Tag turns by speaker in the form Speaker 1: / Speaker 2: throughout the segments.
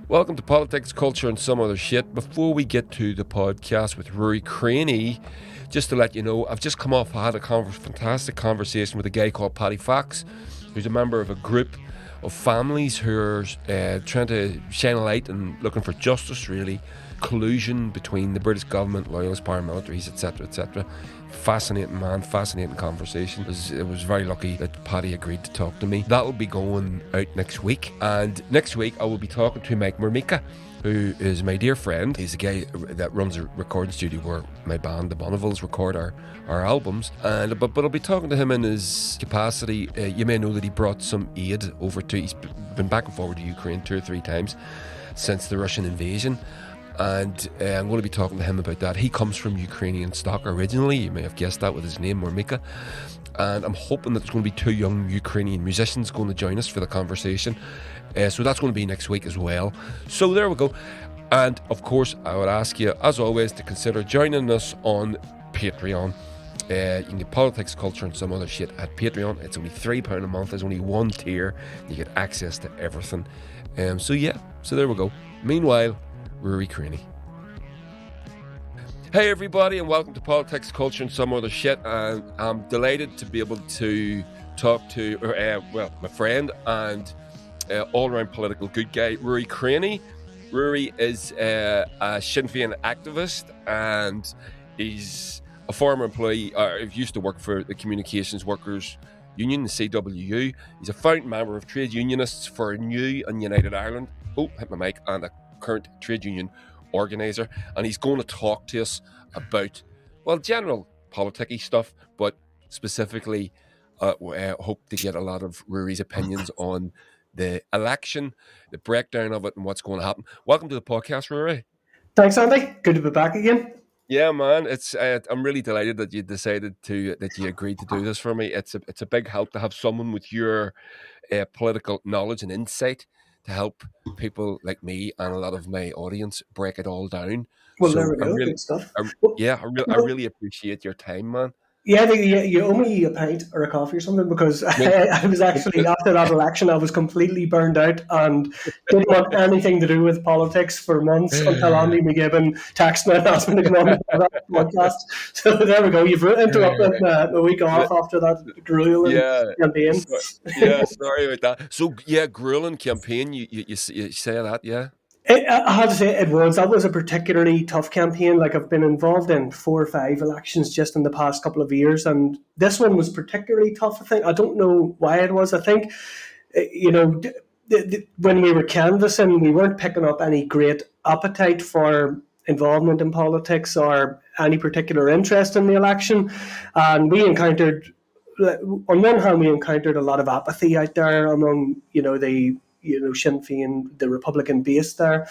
Speaker 1: Welcome to Politics, Culture and Some Other Shit. Before we get to the podcast with Ruairi Creaney, just to let you know, I've just come off, I had a fantastic conversation with a guy called Paddy Fox, who's a member of a group of families who are trying to shine a light and looking for justice, really. Collusion between the British government, loyalist paramilitaries, etc., etc. Fascinating man, fascinating conversation. It was very lucky that Paddy agreed to talk to me. That'll be going out next week, and next week I will be talking to Mike Murmika, who is my dear friend. He's the guy that runs a recording studio where my band, the Bonnevilles, record our albums. And but I'll be talking to him in his capacity. You may know that he brought some aid over to. He's been back and forward to Ukraine 2 or 3 times since the Russian invasion. And I'm going to be talking to him about that. He comes from Ukrainian stock originally. You may have guessed that with his name, Murmika. And I'm hoping that there's going to be 2 young Ukrainian musicians going to join us for the conversation. So that's going to be next week as well. So there we go. And of course, I would ask you, as always, to consider joining us on Patreon. You can get Politics, Culture and Some Other Shit at Patreon. It's only £3 a month. There's only 1 tier. You get access to everything. So there we go. Meanwhile, Ruairi Creaney. Hey everybody, and welcome to Politics, Culture and Some Other Shit. And I'm delighted to be able to talk to my friend and all-round political good guy, Ruairi Creaney. Ruairi is a Sinn Fein activist, and he's a former employee, he used to work for the Communications Workers Union, the CWU. He's a founding member of Trade Unionists for a New and United Ireland. Oh, hit my mic. And a current trade union organiser, and he's going to talk to us about, well, general politicky stuff, but specifically hope to get a lot of Ruairi's opinions on the election, the breakdown of it, and what's going to happen. Welcome to the podcast, Ruairi.
Speaker 2: Thanks, Andy. Good to be back again.
Speaker 1: Yeah, man. It's I'm really delighted that you decided that you agreed to do this for me. It's a big help to have someone with your political knowledge and insight to help people like me and a lot of my audience break it all down.
Speaker 2: Well, there we go. Good stuff.
Speaker 1: I really appreciate your time, man.
Speaker 2: Yeah, you owe me a pint or a coffee or something, because I was actually, after that election, I was completely burned out and didn't want anything to do with politics for months until Andy McGibbon texted me and asked me to come on the podcast. So there we go. You've interrupted the week off after that grueling campaign.
Speaker 1: Sorry about that. So, grueling campaign, you say that, yeah?
Speaker 2: I had to say that was a particularly tough campaign. Like, I've been involved in 4 or 5 elections just in the past couple of years, and this one was particularly tough. I think, I don't know why it was. I think, when we were canvassing, we weren't picking up any great appetite for involvement in politics or any particular interest in the election, and we encountered, on one hand, a lot of apathy out there among Sinn Fein, the Republican base there,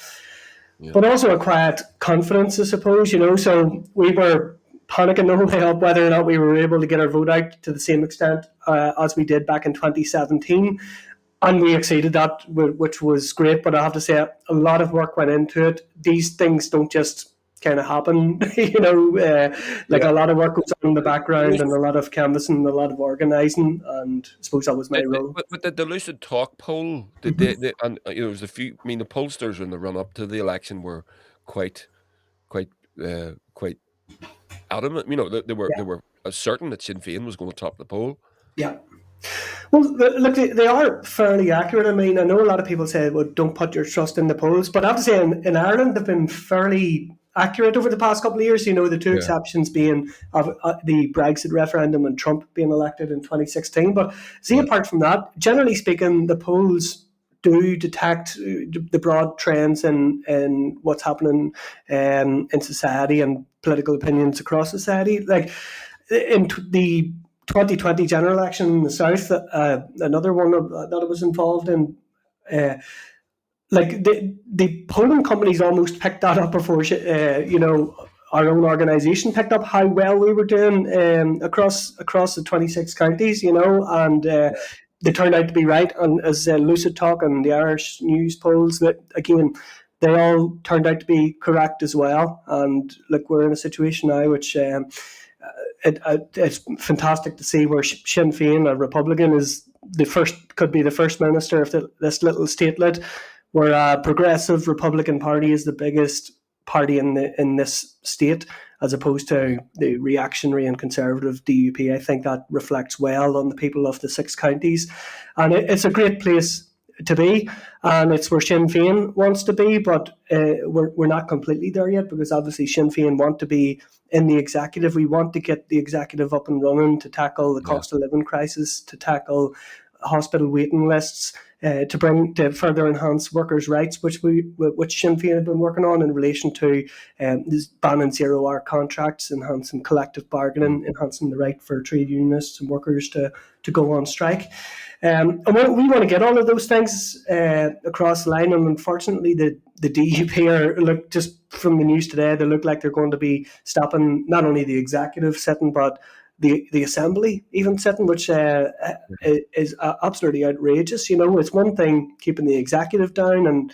Speaker 2: but also a quiet confidence, I suppose. So we were panicking the whole way up whether or not we were able to get our vote out to the same extent as we did back in 2017, and we exceeded that, which was great. But I have to say, a lot of work went into it. These things don't just kind of happen, a lot of work goes on in the background, and a lot of canvassing, a lot of organising, and I suppose that was my role.
Speaker 1: But the Lucid Talk poll, there was a few. I mean, the pollsters in the run up to the election were quite adamant. They were certain that Sinn Fein was going to top the poll.
Speaker 2: Yeah. Well, look, they are fairly accurate. I mean, I know a lot of people say, well, don't put your trust in the polls, but I have to say, in Ireland, they've been fairly accurate over the past couple of years. The 2 exceptions being the Brexit referendum and Trump being elected in 2016. But apart from that, generally speaking, the polls do detect the broad trends in what's happening in society and political opinions across society. Like in the 2020 general election in the South, another one that I was involved in, the polling companies almost picked that up before, our own organisation picked up how well we were doing across the 26 counties, and they turned out to be right. And as Lucid Talk and the Irish News polls, that again, they all turned out to be correct as well. And look, we're in a situation now which it's fantastic to see where Sinn Fein, a Republican, could be the first minister of this little statelet, where a progressive Republican Party is the biggest party in this state, as opposed to the reactionary and conservative DUP. I think that reflects well on the people of the 6 counties, and it's a great place to be, and it's where Sinn Fein wants to be, but we're not completely there yet, because obviously Sinn Fein want to be in the executive. We want to get the executive up and running to tackle the cost of living crisis, to tackle hospital waiting lists, to further enhance workers' rights, which Sinn Fein have been working on in relation to banning 0-hour contracts, enhancing collective bargaining, enhancing the right for trade unionists and workers to go on strike. And we want to get all of those things across the line, and unfortunately the DUP look, just from the news today, they look like they're going to be stopping not only the executive sitting, but the assembly even sitting, which is absolutely outrageous. It's one thing keeping the executive down, and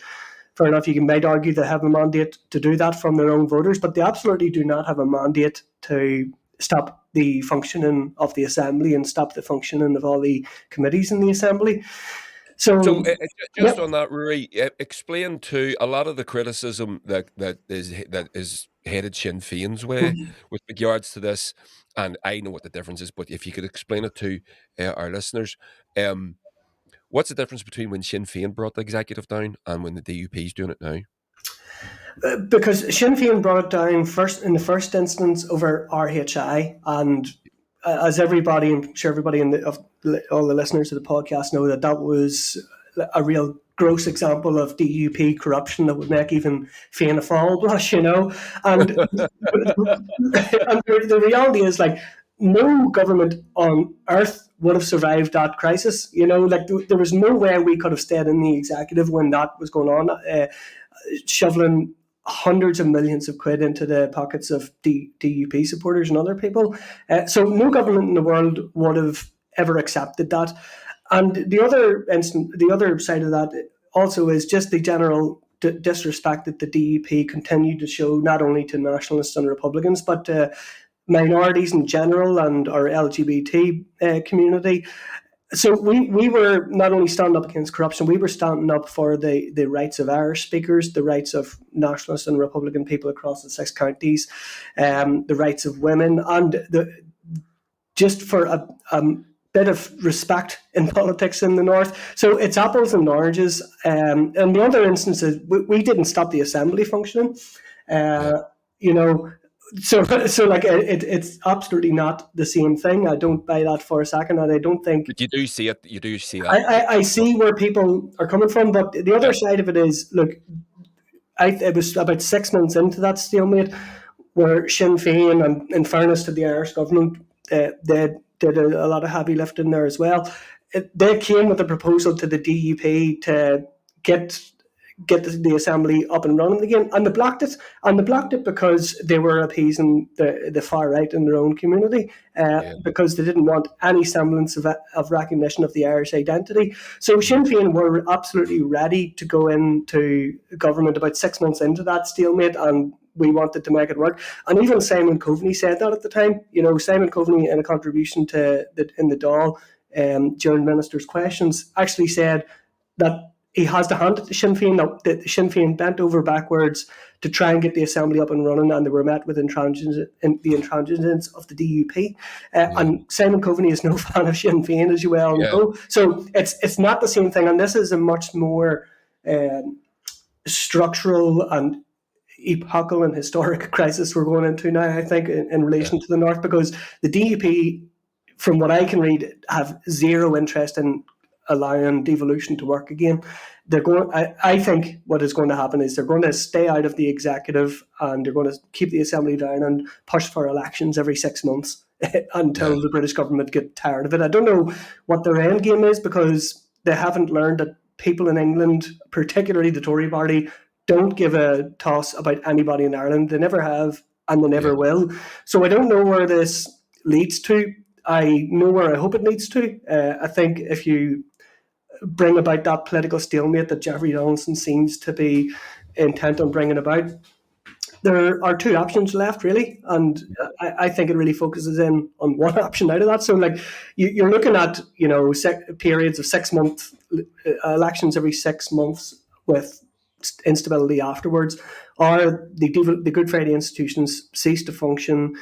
Speaker 2: fair enough, you might argue they have a mandate to do that from their own voters, but they absolutely do not have a mandate to stop the functioning of the assembly and stop the functioning of all the committees in the assembly. So
Speaker 1: just on that, Ruairi, explain to a lot of the criticism that is headed Sinn Féin's way with regards to this, and I know what the difference is, but if you could explain it to our listeners, what's the difference between when Sinn Féin brought the executive down and when the DUP is doing it now?
Speaker 2: Because Sinn Féin brought it down in the first instance over RHI, and as everybody, I'm sure everybody all the listeners of the podcast know, that was a real gross example of DUP corruption that would make even Fianna Fáil blush, And, and the reality is, like, no government on earth would have survived that crisis. There was no way we could have stayed in the executive when that was going on, shoveling hundreds of millions of quid into the pockets of DUP supporters and other people. So no government in the world would have ever accepted that. And the other side of that also is just the general disrespect that the DUP continued to show, not only to nationalists and Republicans, but to minorities in general and our LGBT community. So we were not only standing up against corruption, we were standing up for the rights of Irish speakers, the rights of nationalist and Republican people across the 6 counties, the rights of women, and just for a bit of respect in politics in the North. So it's apples and oranges. And the other instances, we didn't stop the assembly functioning. So like it's absolutely not the same thing. I don't buy that for a second, and I don't think.
Speaker 1: But you do see it. You do see that.
Speaker 2: I see where people are coming from, but the other side of it is, look, it was about 6 months into that stalemate where Sinn Féin, and in fairness to the Irish government, they did a lot of heavy lifting there as well. They came with a proposal to the DUP to get the assembly up and running again, and they blocked it. And they blocked it because they were appeasing the far right in their own community, because they didn't want any semblance of recognition of the Irish identity. So Sinn Féin were absolutely ready to go into government about 6 months into that stalemate, and we wanted to make it work. And even Simon Coveney said that at the time. Simon Coveney, in a contribution in the Dáil during Ministers' Questions, actually said that he has to hand it to Sinn Féin. That Sinn Féin bent over backwards to try and get the assembly up and running, and they were met with the intransigence of the DUP. And Simon Coveney is no fan of Sinn Féin, as you well know. So it's not the same thing, and this is a much more structural and epochal and historic crisis we're going into now, I think, in relation to the North, because the DUP, from what I can read, have zero interest in allowing devolution to work again. I think what is going to happen is they're going to stay out of the executive, and they're going to keep the assembly down and push for elections every 6 months until the British government get tired of it. I don't know what their end game is, because they haven't learned that people in England, particularly the Tory party, don't give a toss about anybody in Ireland. They never have, and they never will. So I don't know where this leads to. I know where I hope it leads to. I think if you bring about that political stalemate that Jeffrey Donaldson seems to be intent on bringing about, there are two options left, really, and I think it really focuses in on one option out of that. So, like, you're looking at periods of 6 month elections every 6 months with instability afterwards, or the Good Friday institutions cease to function,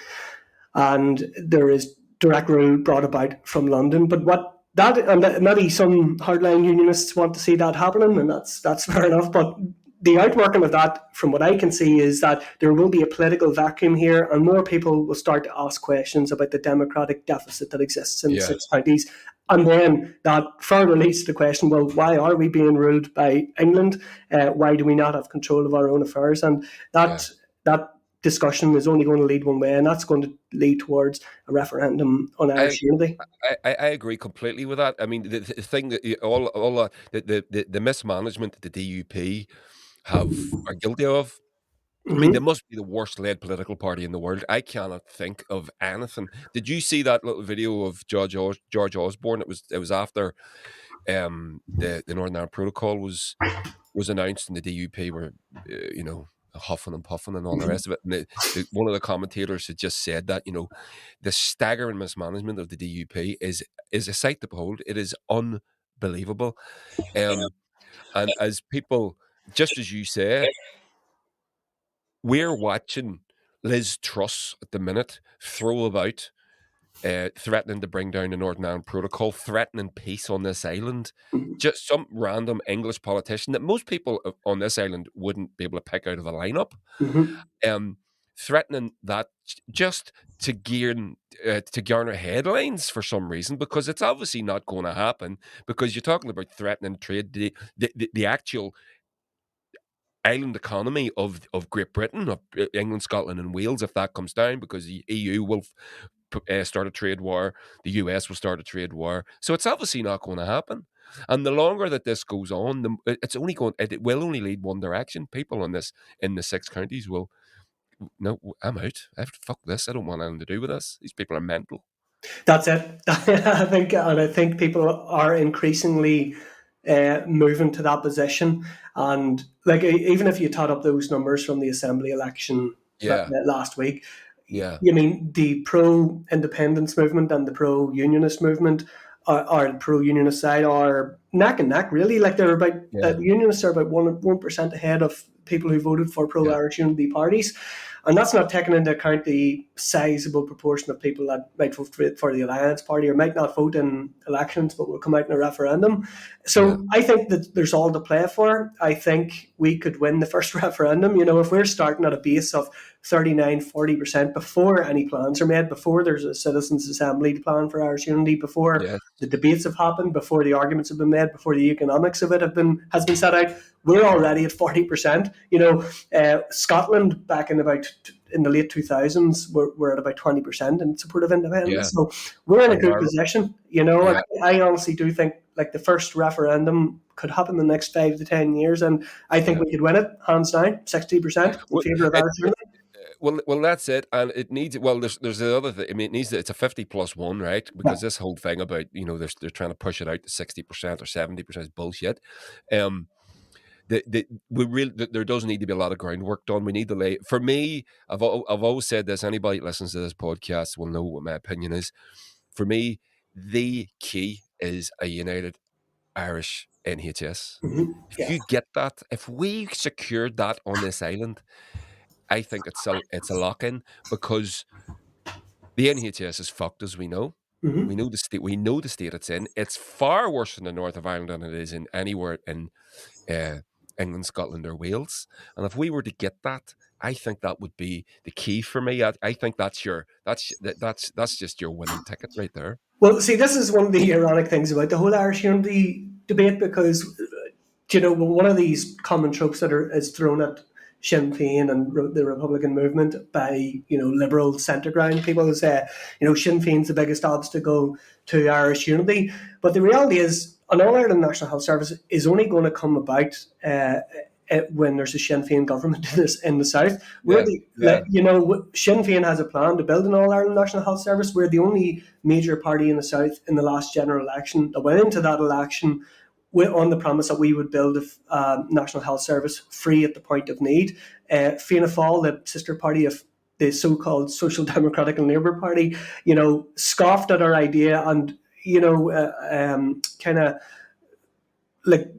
Speaker 2: and there is direct rule brought about from London. But what that and maybe some hardline unionists want to see that happening, and that's fair enough. But the outworking of that, from what I can see, is that there will be a political vacuum here, and more people will start to ask questions about the democratic deficit that exists in the six counties. And then that further leads to the question, well, why are we being ruled by England? Why do we not have control of our own affairs? And that discussion is only going to lead one way, and that's going to lead towards a referendum on Irish unity.
Speaker 1: I agree completely with that. I mean, the thing that the mismanagement that the DUP are guilty of. I mean, they must be the worst led political party in the world. I cannot think of anything. Did you see that little video of George Osborne? It was after the Northern Ireland Protocol was announced, and the DUP were huffing and puffing and all the rest of it. And one of the commentators had just said that the staggering mismanagement of the DUP is a sight to behold. It is unbelievable. And as people, just as you say, we're watching Liz Truss at the minute throw about threatening to bring down the Northern Ireland Protocol, threatening peace on this island. Just some random English politician that most people on this island wouldn't be able to pick out of a lineup, threatening that just to garner headlines for some reason, because it's obviously not going to happen, because you're talking about threatening trade, the actual island economy of Great Britain, of England, Scotland and Wales, if that comes down, because the EU will start a trade war, the US will start a trade war. So it's obviously not going to happen. And the longer that this goes on, it will only lead one direction. People in the six counties will, no, I'm out. Fuck this. I don't want anything to do with this. These people are mental.
Speaker 2: That's it. I think people are increasingly moving to that position. And like, even if you tot up those numbers from the Assembly election last week, you mean the pro-independence movement and the pro-unionist movement, or the pro-unionist side, are neck and neck, really. Like, they're about unionists are about 1% ahead of people who voted for pro-Irish unity parties. And that's not taking into account the sizable proportion of people that might vote for the Alliance Party, or might not vote in elections but will come out in a referendum. So I think that there's all to play for. I think we could win the first referendum. If we're starting at a base of 39-40% before any plans are made, before there's a citizens' assembly plan for Irish unity, before the debates have happened, before the arguments have been made, before the economics of it has been set out, we're already at 40%. Scotland back in the late 2000s were at about 20% in support of independence. So we're in a good position. I honestly do think, like, the first referendum could happen in the next 5 to 10 years, and I think we could win it hands down, 60% in favour of Irish unity.
Speaker 1: Well, that's it, and it needs. Well, there's the other thing. I mean, it's a 50+1, right? Because this whole thing about they're trying to push it out to 60% or 70% is bullshit. There does need to be a lot of groundwork done. We need to lay. For me, I've always said this. Anybody that listens to this podcast will know what my opinion is. For me, the key is a united Irish NHS. If you get that, if we secured that on this island, I think it's a lock-in, because the NHS is fucked, as we know. We know the state. We know the state it's in. It's far worse in the north of Ireland than it is in anywhere in England, Scotland, or Wales. And if we were to get that, I think that would be the key for me. I think that's just your winning ticket right there.
Speaker 2: Well, see, this is one of the ironic things about the whole Irish unity debate, because one of these common tropes that is thrown at Sinn Fein and the Republican movement by liberal centre ground people is Sinn Féin's the biggest obstacle to Irish unity. But the reality is, an All-Ireland National Health Service is only going to come about when there's a Sinn Féin government in the south. Sinn Féin has a plan to build an All-Ireland National Health Service. We're the only major party in the south in the last general election that went into that election on the promise that we would build a national health service free at the point of need. Fianna Fáil, the sister party of the so-called Social Democratic and Labour Party, scoffed at our idea and, kind of like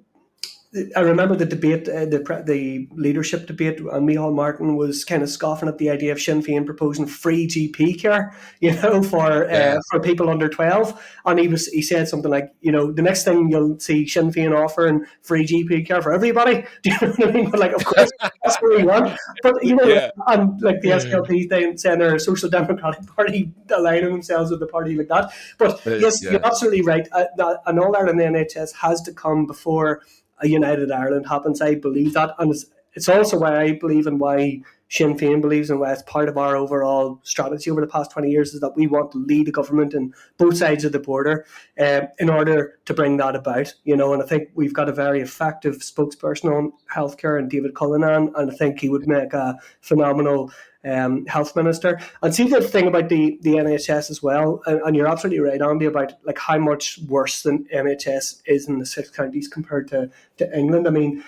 Speaker 2: I remember the debate, the leadership debate, and Micheál Martin was kind of scoffing at the idea of Sinn Fein proposing free GP care,
Speaker 1: Yeah.
Speaker 2: for people under 12. And he said something like, the next thing you'll see Sinn Fein offering free GP care for everybody. Do you know what I mean? But like, of course, that's what we want. But
Speaker 1: Yeah.
Speaker 2: and like the SLP saying they're a social democratic party aligning themselves with the party like that. But yes, you're
Speaker 1: Yeah.
Speaker 2: absolutely right. An All Ireland NHS has to come before a united Ireland happens. I believe that, and it's also why I believe and why Sinn Féin believes and why it's part of our overall strategy over the past 20 years is that we want to lead the government in both sides of the border in order to bring that about. And I think we've got a very effective spokesperson on healthcare in David Cullinan, and I think he would make a phenomenal health minister. And see the thing about the NHS as well, and you're absolutely right, Andy, about like how much worse than NHS is in the 6 counties compared to England. I mean,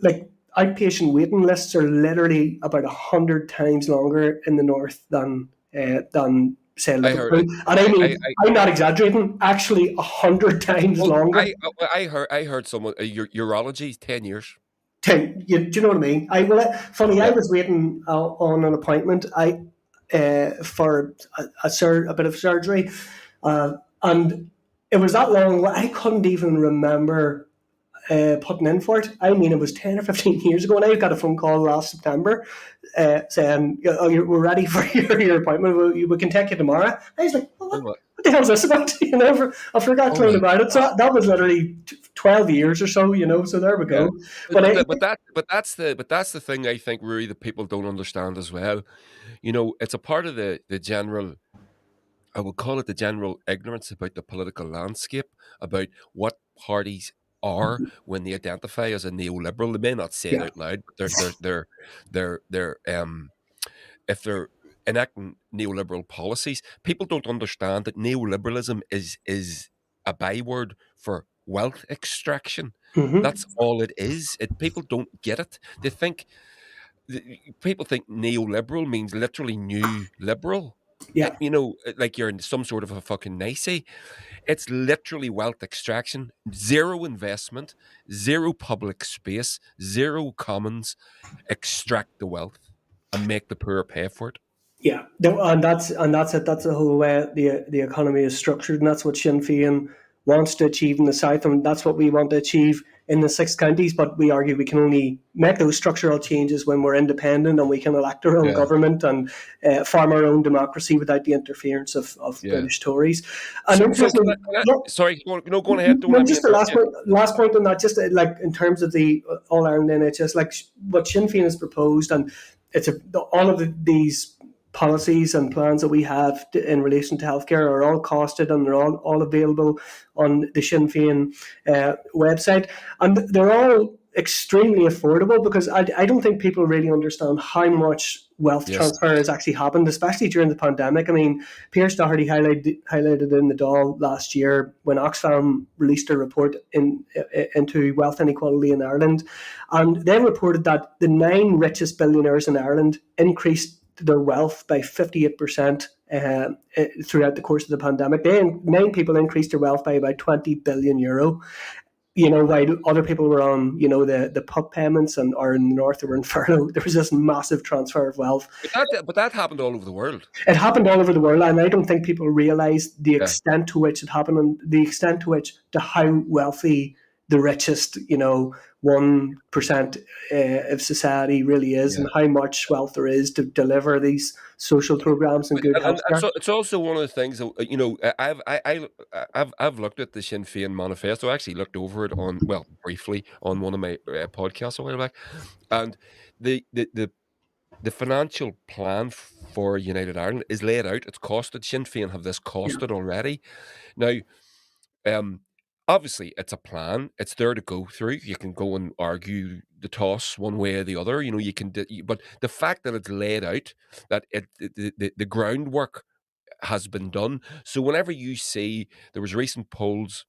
Speaker 2: like outpatient waiting lists are literally about 100 times longer in the north than say
Speaker 1: I
Speaker 2: Liverpool.
Speaker 1: heard.
Speaker 2: And I mean,
Speaker 1: I
Speaker 2: I'm not exaggerating. Actually, 100 times
Speaker 1: well,
Speaker 2: longer.
Speaker 1: I heard someone urology 10 years.
Speaker 2: Do you know what I mean? Funny. I
Speaker 1: Yeah.
Speaker 2: was waiting on an appointment. For a bit of surgery, and it was that long. I couldn't even remember putting in for it. I mean, it was 10 or 15 years ago, and I got a phone call last September saying, we're ready for your appointment. We can take you tomorrow. I was like,
Speaker 1: Oh my.
Speaker 2: what the hell is this about? I forgot
Speaker 1: Oh
Speaker 2: clean
Speaker 1: my
Speaker 2: about it. So that was literally 12 years or so, so there we
Speaker 1: Yeah,
Speaker 2: go. But
Speaker 1: but that's the thing I think really that people don't understand as well. It's a part of the general. I would call it the general ignorance about the political landscape, about what parties are when they identify as a neoliberal. They may not say it
Speaker 2: yeah,
Speaker 1: out loud, but they're if they're enacting neoliberal policies, people don't understand that neoliberalism is a byword for wealth extraction.
Speaker 2: hmm
Speaker 1: That's all it is. People don't get it. People think neoliberal means literally new liberal.
Speaker 2: yeah.
Speaker 1: Like you're in some sort of a fucking Nazi. It's literally wealth extraction, zero investment, zero public space, zero commons. Extract the wealth and make the poor pay for it.
Speaker 2: Yeah, and that's it. That's the whole way the economy is structured, and that's what Sinn Féin wants to achieve in the south, and that's what we want to achieve in the 6 counties. But we argue we can only make those structural changes when we're independent and we can elect our own
Speaker 1: Yeah,
Speaker 2: government and form our own democracy without the interference of
Speaker 1: yeah.
Speaker 2: British Tories. And
Speaker 1: So
Speaker 2: interesting.
Speaker 1: sorry, go on ahead. Don't
Speaker 2: No,
Speaker 1: let me
Speaker 2: just the
Speaker 1: interrupt you.
Speaker 2: last point on that. Just like in terms of the All Ireland NHS, like what Sinn Féin has proposed, and all of these policies and plans that we have in relation to healthcare are all costed and they're all available on the Sinn Féin website, and they're all extremely affordable because I don't think people really understand how much wealth
Speaker 1: Yes.
Speaker 2: transfer has actually happened, especially during the pandemic. I mean, Pierce Doherty highlighted in the Dáil last year when Oxfam released a report into wealth inequality in Ireland, and they reported that the 9 richest billionaires in Ireland increased their wealth by 58% throughout the course of the pandemic. 9 people increased their wealth by about 20 billion euro. While other people were on, the pup payments and or in the north they were in furlough. There was this massive transfer of wealth.
Speaker 1: But that happened all over the world.
Speaker 2: It happened all over the world, and I don't think people realise the
Speaker 1: Yeah.
Speaker 2: extent to which it happened and the extent to which to how wealthy the richest, 1% of society really is,
Speaker 1: Yeah.
Speaker 2: and how much wealth there is to deliver these social programs and good
Speaker 1: And
Speaker 2: healthcare.
Speaker 1: so it's also one of the things that I've looked at the Sinn Féin manifesto. I actually looked over it briefly on one of my podcasts a while back, and the the the the financial plan for United Ireland is laid out. It's costed. Sinn Féin have this
Speaker 2: Yeah,
Speaker 1: costed already. Now, um, obviously, it's a plan. It's there to go through. You can go and argue the toss one way or the other. You can, but the fact that it's laid out, that the groundwork has been done. So whenever you see there was recent polls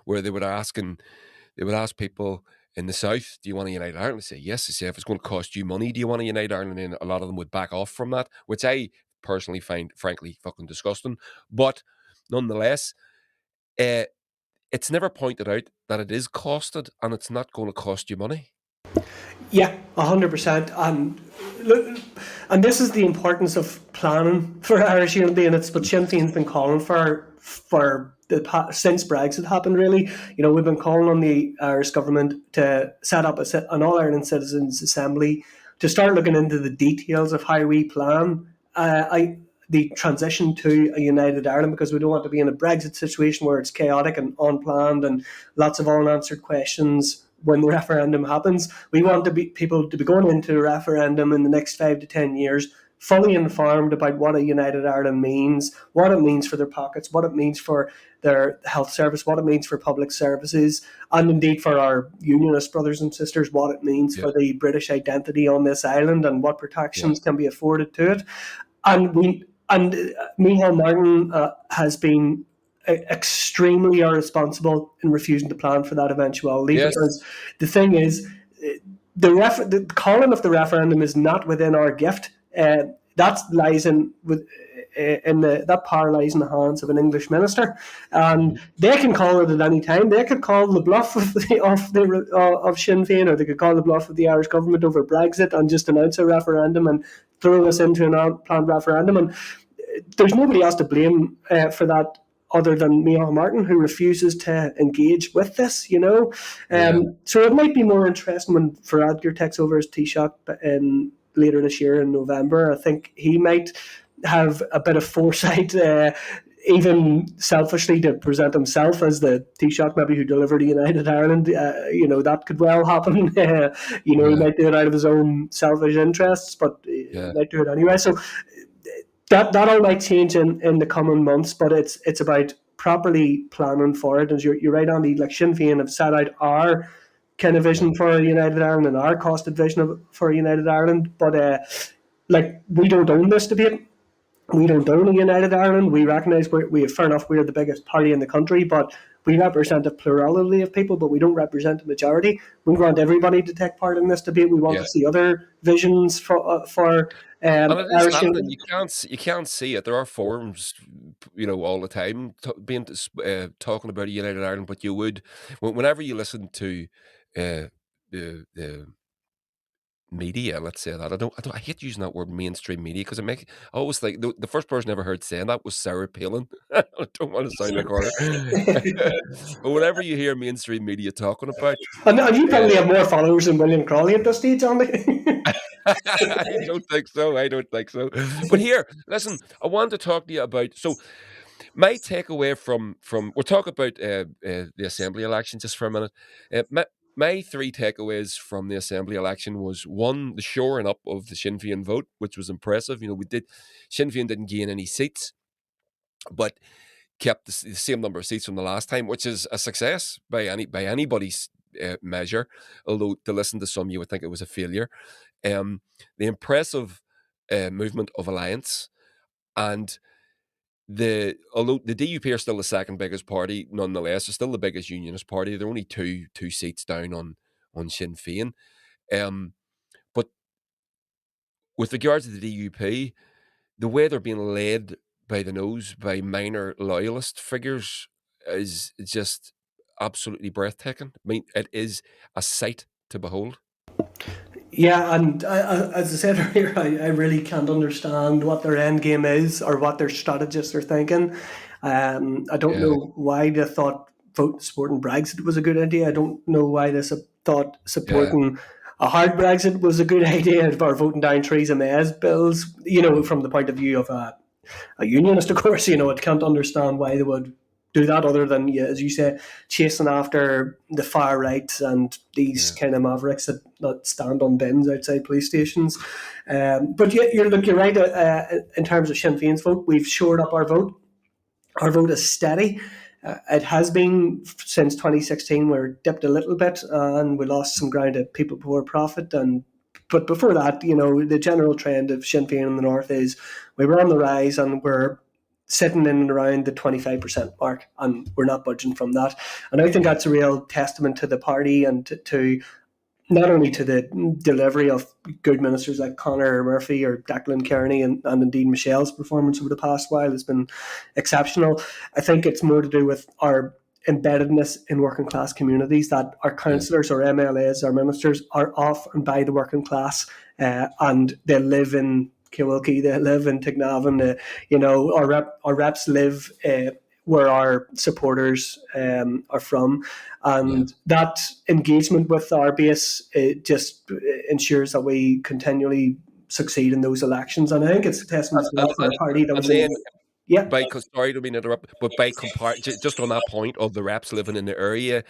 Speaker 1: where they would ask people in the south, do you want to unite Ireland? They say yes. They say, if it's going to cost you money, do you want to unite Ireland? And a lot of them would back off from that, which I personally find, frankly, fucking disgusting. But nonetheless, uh, it's never pointed out that it is costed and it's not going to cost you money.
Speaker 2: Yeah, 100%. And look, and this is the importance of planning for Irish unity, and it's what Sinn Féin's been calling for since Brexit happened. Really, we've been calling on the Irish government to set up an All Ireland Citizens Assembly to start looking into the details of how we plan. The transition to a united Ireland, because we don't want to be in a Brexit situation where it's chaotic and unplanned and lots of unanswered questions when the referendum happens. We want people to be going into a referendum in the next 5 to 10 years fully informed about what a united Ireland means, what it means for their pockets, what it means for their health service, what it means for public services, and indeed for our unionist brothers and sisters, what it means for the British identity on this island and what protections can be afforded to it. And Micheál Martin has been extremely irresponsible in refusing to plan for that eventuality.
Speaker 1: Yes.
Speaker 2: Because the thing is, the calling of the referendum is not within our gift. That lies that power lies in the hands of an English minister, and they can call it at any time. They could call the bluff of Sinn Fein, or they could call the bluff of the Irish government over Brexit and just announce a referendum and throw us into an unplanned referendum. And there's nobody else to blame for that other than Micheál Martin, who refuses to engage with this, So it might be more interesting when Varadkar takes over as Taoiseach later this year in November. I think he might have a bit of foresight, even selfishly, to present himself as the Taoiseach maybe who delivered a united Ireland. That could well happen. He might do it out of his own selfish interests, but he might do it anyway. So that all might change in the coming months, but it's about properly planning for it. And you're right, Andy, like Sinn Féin have set out our kind of vision for a united Ireland and our costed vision for a united Ireland, but we don't own this debate. We don't own a united Ireland. We recognise fair enough, we're the biggest party in the country, but we represent a plurality of people, but we don't represent a majority. We want everybody to take part in this debate. We want to see other visions for
Speaker 1: and it is happening. You can't see it. There are forums, all the time talking about a united Ireland. But you would, whenever you listen to the media, let's say that. I hate using that word, mainstream media, because I always think the first person I ever heard saying that was Sarah Palin. I don't want to sound like her. But whenever you hear mainstream media talking about,
Speaker 2: and you probably have more followers than William Crawley at this stage, Andy.
Speaker 1: I don't think so. But here, listen, I want to talk to you about, so my takeaway from we'll talk about the Assembly election just for a minute. My three takeaways from the Assembly election was, one, the shoring up of the Sinn Féin vote, which was impressive. Sinn Féin didn't gain any seats, but kept the same number of seats from the last time, which is a success by anybody's measure. Although to listen to some, you would think it was a failure. The impressive movement of alliance, and although the DUP are still the second biggest party, nonetheless, they're still the biggest unionist party. They're only two seats down on Sinn Féin. But with regards to the DUP, the way they're being led by the nose by minor loyalist figures is just absolutely breathtaking. I mean, it is a sight to behold.
Speaker 2: Yeah, and as I said earlier, I really can't understand what their end game is or what their strategists are thinking. I don't know why they thought supporting Brexit was a good idea. I don't know why they thought supporting a hard Brexit was a good idea, or voting down Theresa May's bills. From the point of view of a unionist, of course, I can't understand why they would do that, other than, as you say, chasing after the far right and these kind of mavericks that stand on bins outside police stations. But you're right. In terms of Sinn Féin's vote, we've shored up our vote. Our vote is steady. It has been since 2016. We're dipped a little bit, and we lost some ground at People Before Profit. But before that, the general trend of Sinn Féin in the north is we were on the rise, and we're sitting in and around the 25% mark, and we're not budging from that. And I think that's a real testament to the party and to not only to the delivery of good ministers like Conor Murphy or Declan Kearney and indeed Michelle's performance over the past while has been exceptional. I think it's more to do with our embeddedness in working class communities, that our councillors, our MLAs, our ministers are of and by the working class, and they live in Kilwilkie, they live in Tignavan, our reps live where our supporters are from. And that engagement with our base, it just ensures that we continually succeed in those elections. And I think it's a testament to that for a party that was
Speaker 1: then,
Speaker 2: yeah.
Speaker 1: sorry to be interrupted, but just on that point of the reps living in the area,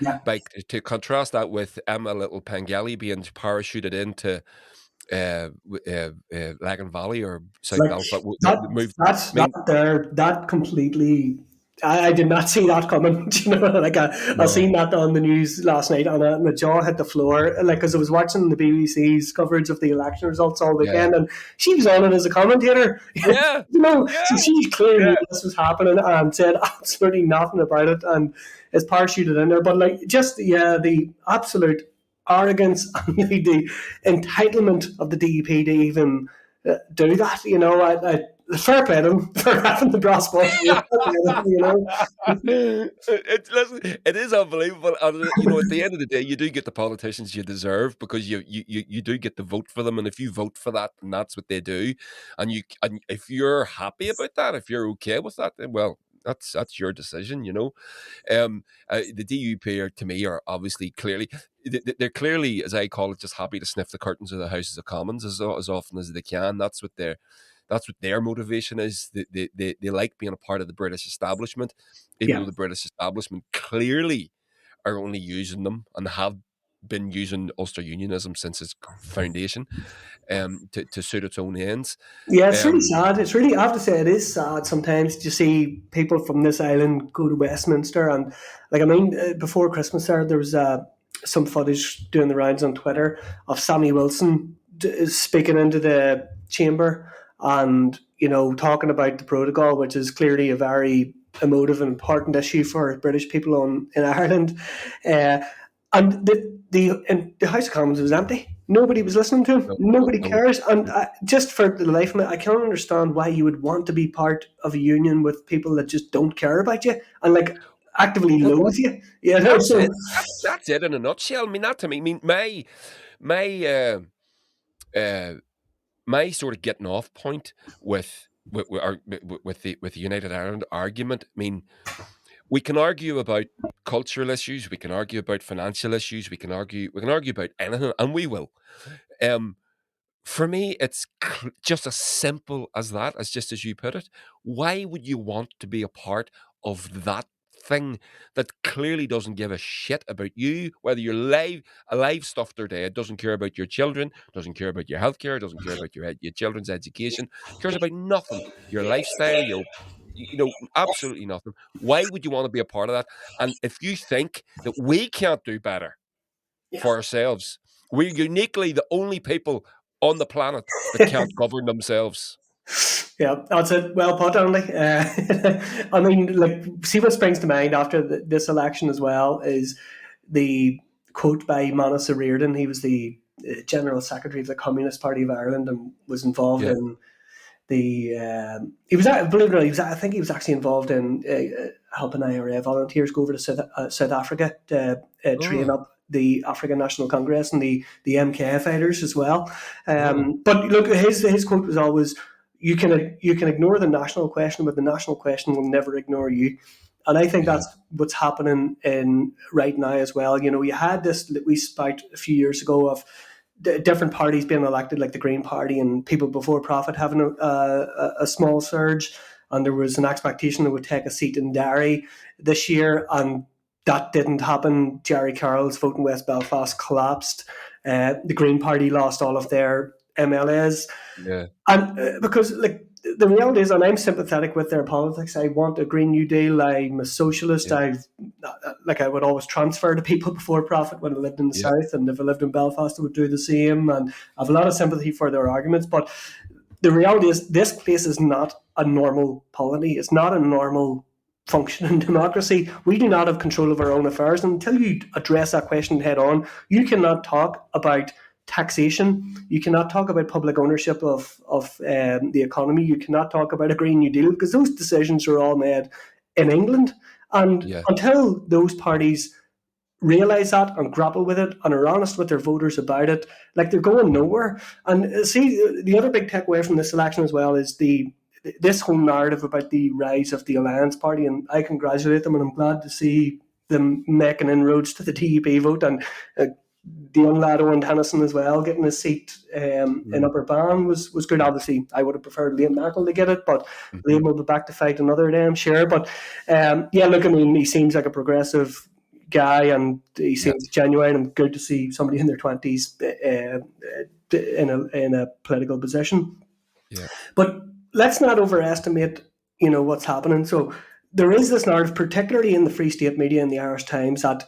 Speaker 1: to contrast that with Emma Little Pengelly being parachuted into Lagan Valley or South Belfast.
Speaker 2: That completely. I did not see that coming. I seen that on the news last night, and my jaw hit the floor. Because I was watching the BBC's coverage of the election results all weekend, and she was on it as a commentator.
Speaker 1: Yeah,
Speaker 2: so she clearly knew this was happening and said absolutely nothing about it, and is parachuted in there. But the absolute arrogance and the entitlement of the DUP to even do that. Fair play to them for having the brass ball.
Speaker 1: It is unbelievable. And, at the end of the day, you do get the politicians you deserve, because you do get to vote for them, and if you vote for that, and that's what they do, and if you're happy about that, if you're okay with that, then well, that's your decision. The DUP to me are obviously they're clearly, as I call it, just happy to sniff the curtains of the Houses of Commons as often as they can. That's what their motivation is. They like being a part of the British establishment, even though the British establishment clearly are only using them and have been using Ulster Unionism since its foundation to suit its own ends.
Speaker 2: Yeah, it's really sad. It's really, I have to say, it is sad sometimes to see people from this island go to Westminster. And before Christmas there was some footage doing the rounds on Twitter of Sammy Wilson speaking into the chamber and talking about the protocol, which is clearly a very emotive and important issue for British people in Ireland. And the House of Commons was empty. Nobody was listening to him. Nobody cares. And just for the life of me, I can't understand why you would want to be part of a union with people that just don't care about you and actively loathe you.
Speaker 1: That's it in a nutshell. I mean, that to me, my sort of getting off point with the United Ireland argument. I mean, we can argue about cultural issues, we can argue about financial issues, we can argue about anything, and we will. For me, it's just as simple as that, just as you put it. Why would you want to be a part of that thing that clearly doesn't give a shit about you, whether you're alive, stuffed or dead, doesn't care about your children, doesn't care about your healthcare, doesn't care about your children's education, cares about nothing, your lifestyle, absolutely nothing. Why would you want to be a part of that? And if you think that we can't do better for ourselves, we're uniquely the only people on the planet that can't govern themselves.
Speaker 2: Yeah, that's it. Well put, Andy. See what springs to mind after this election as well is the quote by Manus O'Riordan. He was the General Secretary of the Communist Party of Ireland and was involved in the. He was, believe it or not, I think he was actually involved in helping IRA volunteers go over to South Africa to train up the African National Congress and the MK fighters as well. But look, his quote was always, "You can ignore the national question, but the national question will never ignore you." And I think that's what's happening in right now as well. You had this we spout a few years ago of different parties being elected, like the Green Party and People Before Profit having a small surge, and there was an expectation they would take a seat in Derry this year, and that didn't happen. Jerry Carroll's vote in West Belfast collapsed. The Green Party lost all of their MLAs.
Speaker 1: Yeah.
Speaker 2: And because the reality is, and I'm sympathetic with their politics. I want a Green New Deal. I'm a socialist. I would always transfer to People Before Profit when I lived in the South, and if I lived in Belfast, I would do the same. And I have a lot of sympathy for their arguments. But the reality is this place is not a normal polity. It's not a normal functioning democracy. We do not have control of our own affairs. And until you address that question head on, you cannot talk about taxation. You cannot talk about public ownership of the economy. You cannot talk about a Green New Deal, because those decisions are all made in England. And
Speaker 1: Yeah.
Speaker 2: until those parties realise that and grapple with it and are honest with their voters about it, like, they're going nowhere. And see, the other big takeaway from this election as well is this whole narrative about the rise of the Alliance Party, and I congratulate them, and I'm glad to see them making inroads to the DUP vote, and the young lad Owen Tennyson as well getting a seat in Upper Ban was good. Obviously, I would have preferred Liam Merkel to get it, but Liam will be back to fight another day, I'm sure. But yeah, look, I mean, he seems like a progressive guy, and he seems genuine, and good to see somebody in their 20s in a political position.
Speaker 1: Yeah.
Speaker 2: But let's not overestimate, what's happening. So there is this narrative, particularly in the Free State media and the Irish Times, that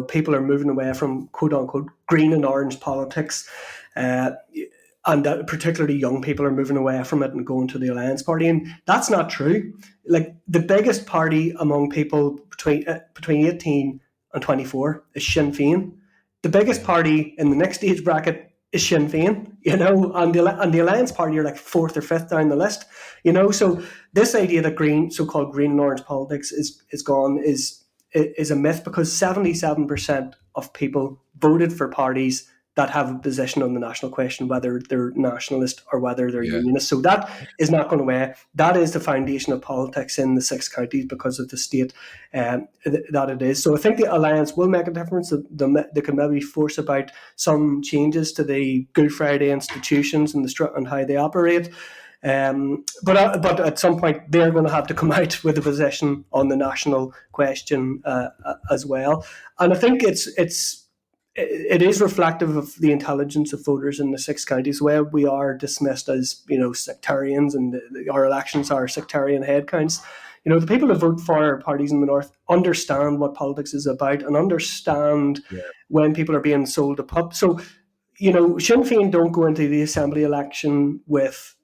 Speaker 2: people are moving away from quote unquote green and orange politics, and that particularly young people are moving away from it and going to the Alliance Party, and that's not true. Like, the biggest party among people between 18 and 24 is Sinn Fein. The biggest party in the next age bracket is Sinn Fein, and the Alliance Party are like fourth or fifth down the list, So this idea that so-called green and orange politics is gone is a myth, because 77% of people voted for parties that have a position on the national question, whether they're nationalist or whether they're unionist. So that is not going away. That is the foundation of politics in the 6 counties, because of the state that it is. So I think the Alliance will make a difference. They can maybe force about some changes to the Good Friday institutions and how they operate. But at some point they're going to have to come out with a position on the national question as well. And I think it is reflective of the intelligence of voters in the 6 counties, where we are dismissed as sectarians, and our elections are sectarian headcounts. The people who vote for parties in the north understand what politics is about, and understand when people are being sold a pup. So Sinn Féin don't go into the assembly election with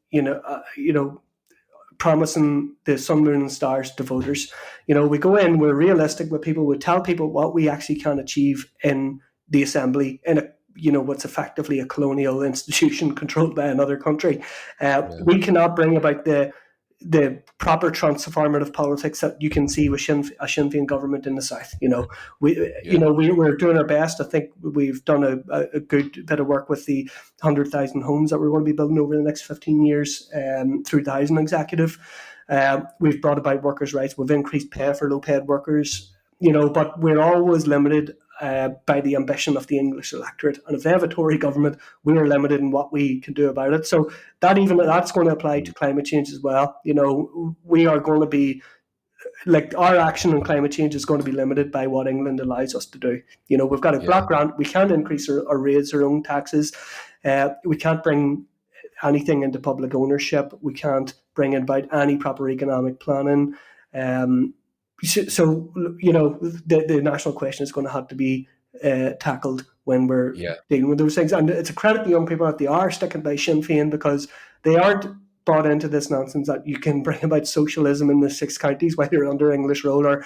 Speaker 2: promising the sun, moon and stars to voters. We go in, we're realistic with people, we tell people what we actually can achieve in the assembly, in what's effectively a colonial institution controlled by another country. We cannot bring about the proper transformative politics that you can see with a Sinn Féin government in the south. We're doing our best. I think we've done a good bit of work with the 100,000 homes that we're going to be building over the next 15 years through the housing executive. We've brought about workers' rights. We've increased pay for low-paid workers. But we're always limited by the ambition of the English electorate. And if they have a Tory government, we are limited in what we can do about it. So that's going to apply to climate change as well. We are going to be, like, our action on climate change is going to be limited by what England allows us to do. We've got a black grant. We can't increase or raise our own taxes. We can't bring anything into public ownership. We can't bring about any proper economic planning. So the national question is going to have to be tackled when we're dealing with those things. And it's a credit to young people that they are sticking by Sinn Féin, because they aren't bought into this nonsense that you can bring about socialism in the 6 counties, whether you're under English rule or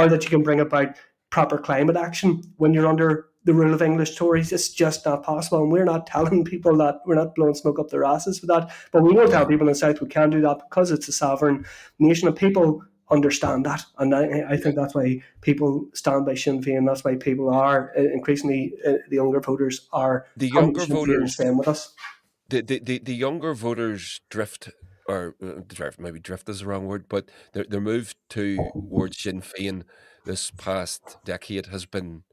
Speaker 2: that you can bring about proper climate action when you're under the rule of English Tories. It's just not possible, and we're not telling people that. We're not blowing smoke up their asses for that, but we will tell people in the south we can do that, because it's a sovereign nation, and people understand that. And I think that's why people stand by Sinn Féin. That's why people are increasingly the younger voters are staying with us.
Speaker 1: The younger voters drift is the wrong word, but their move towards Sinn Féin this past decade has been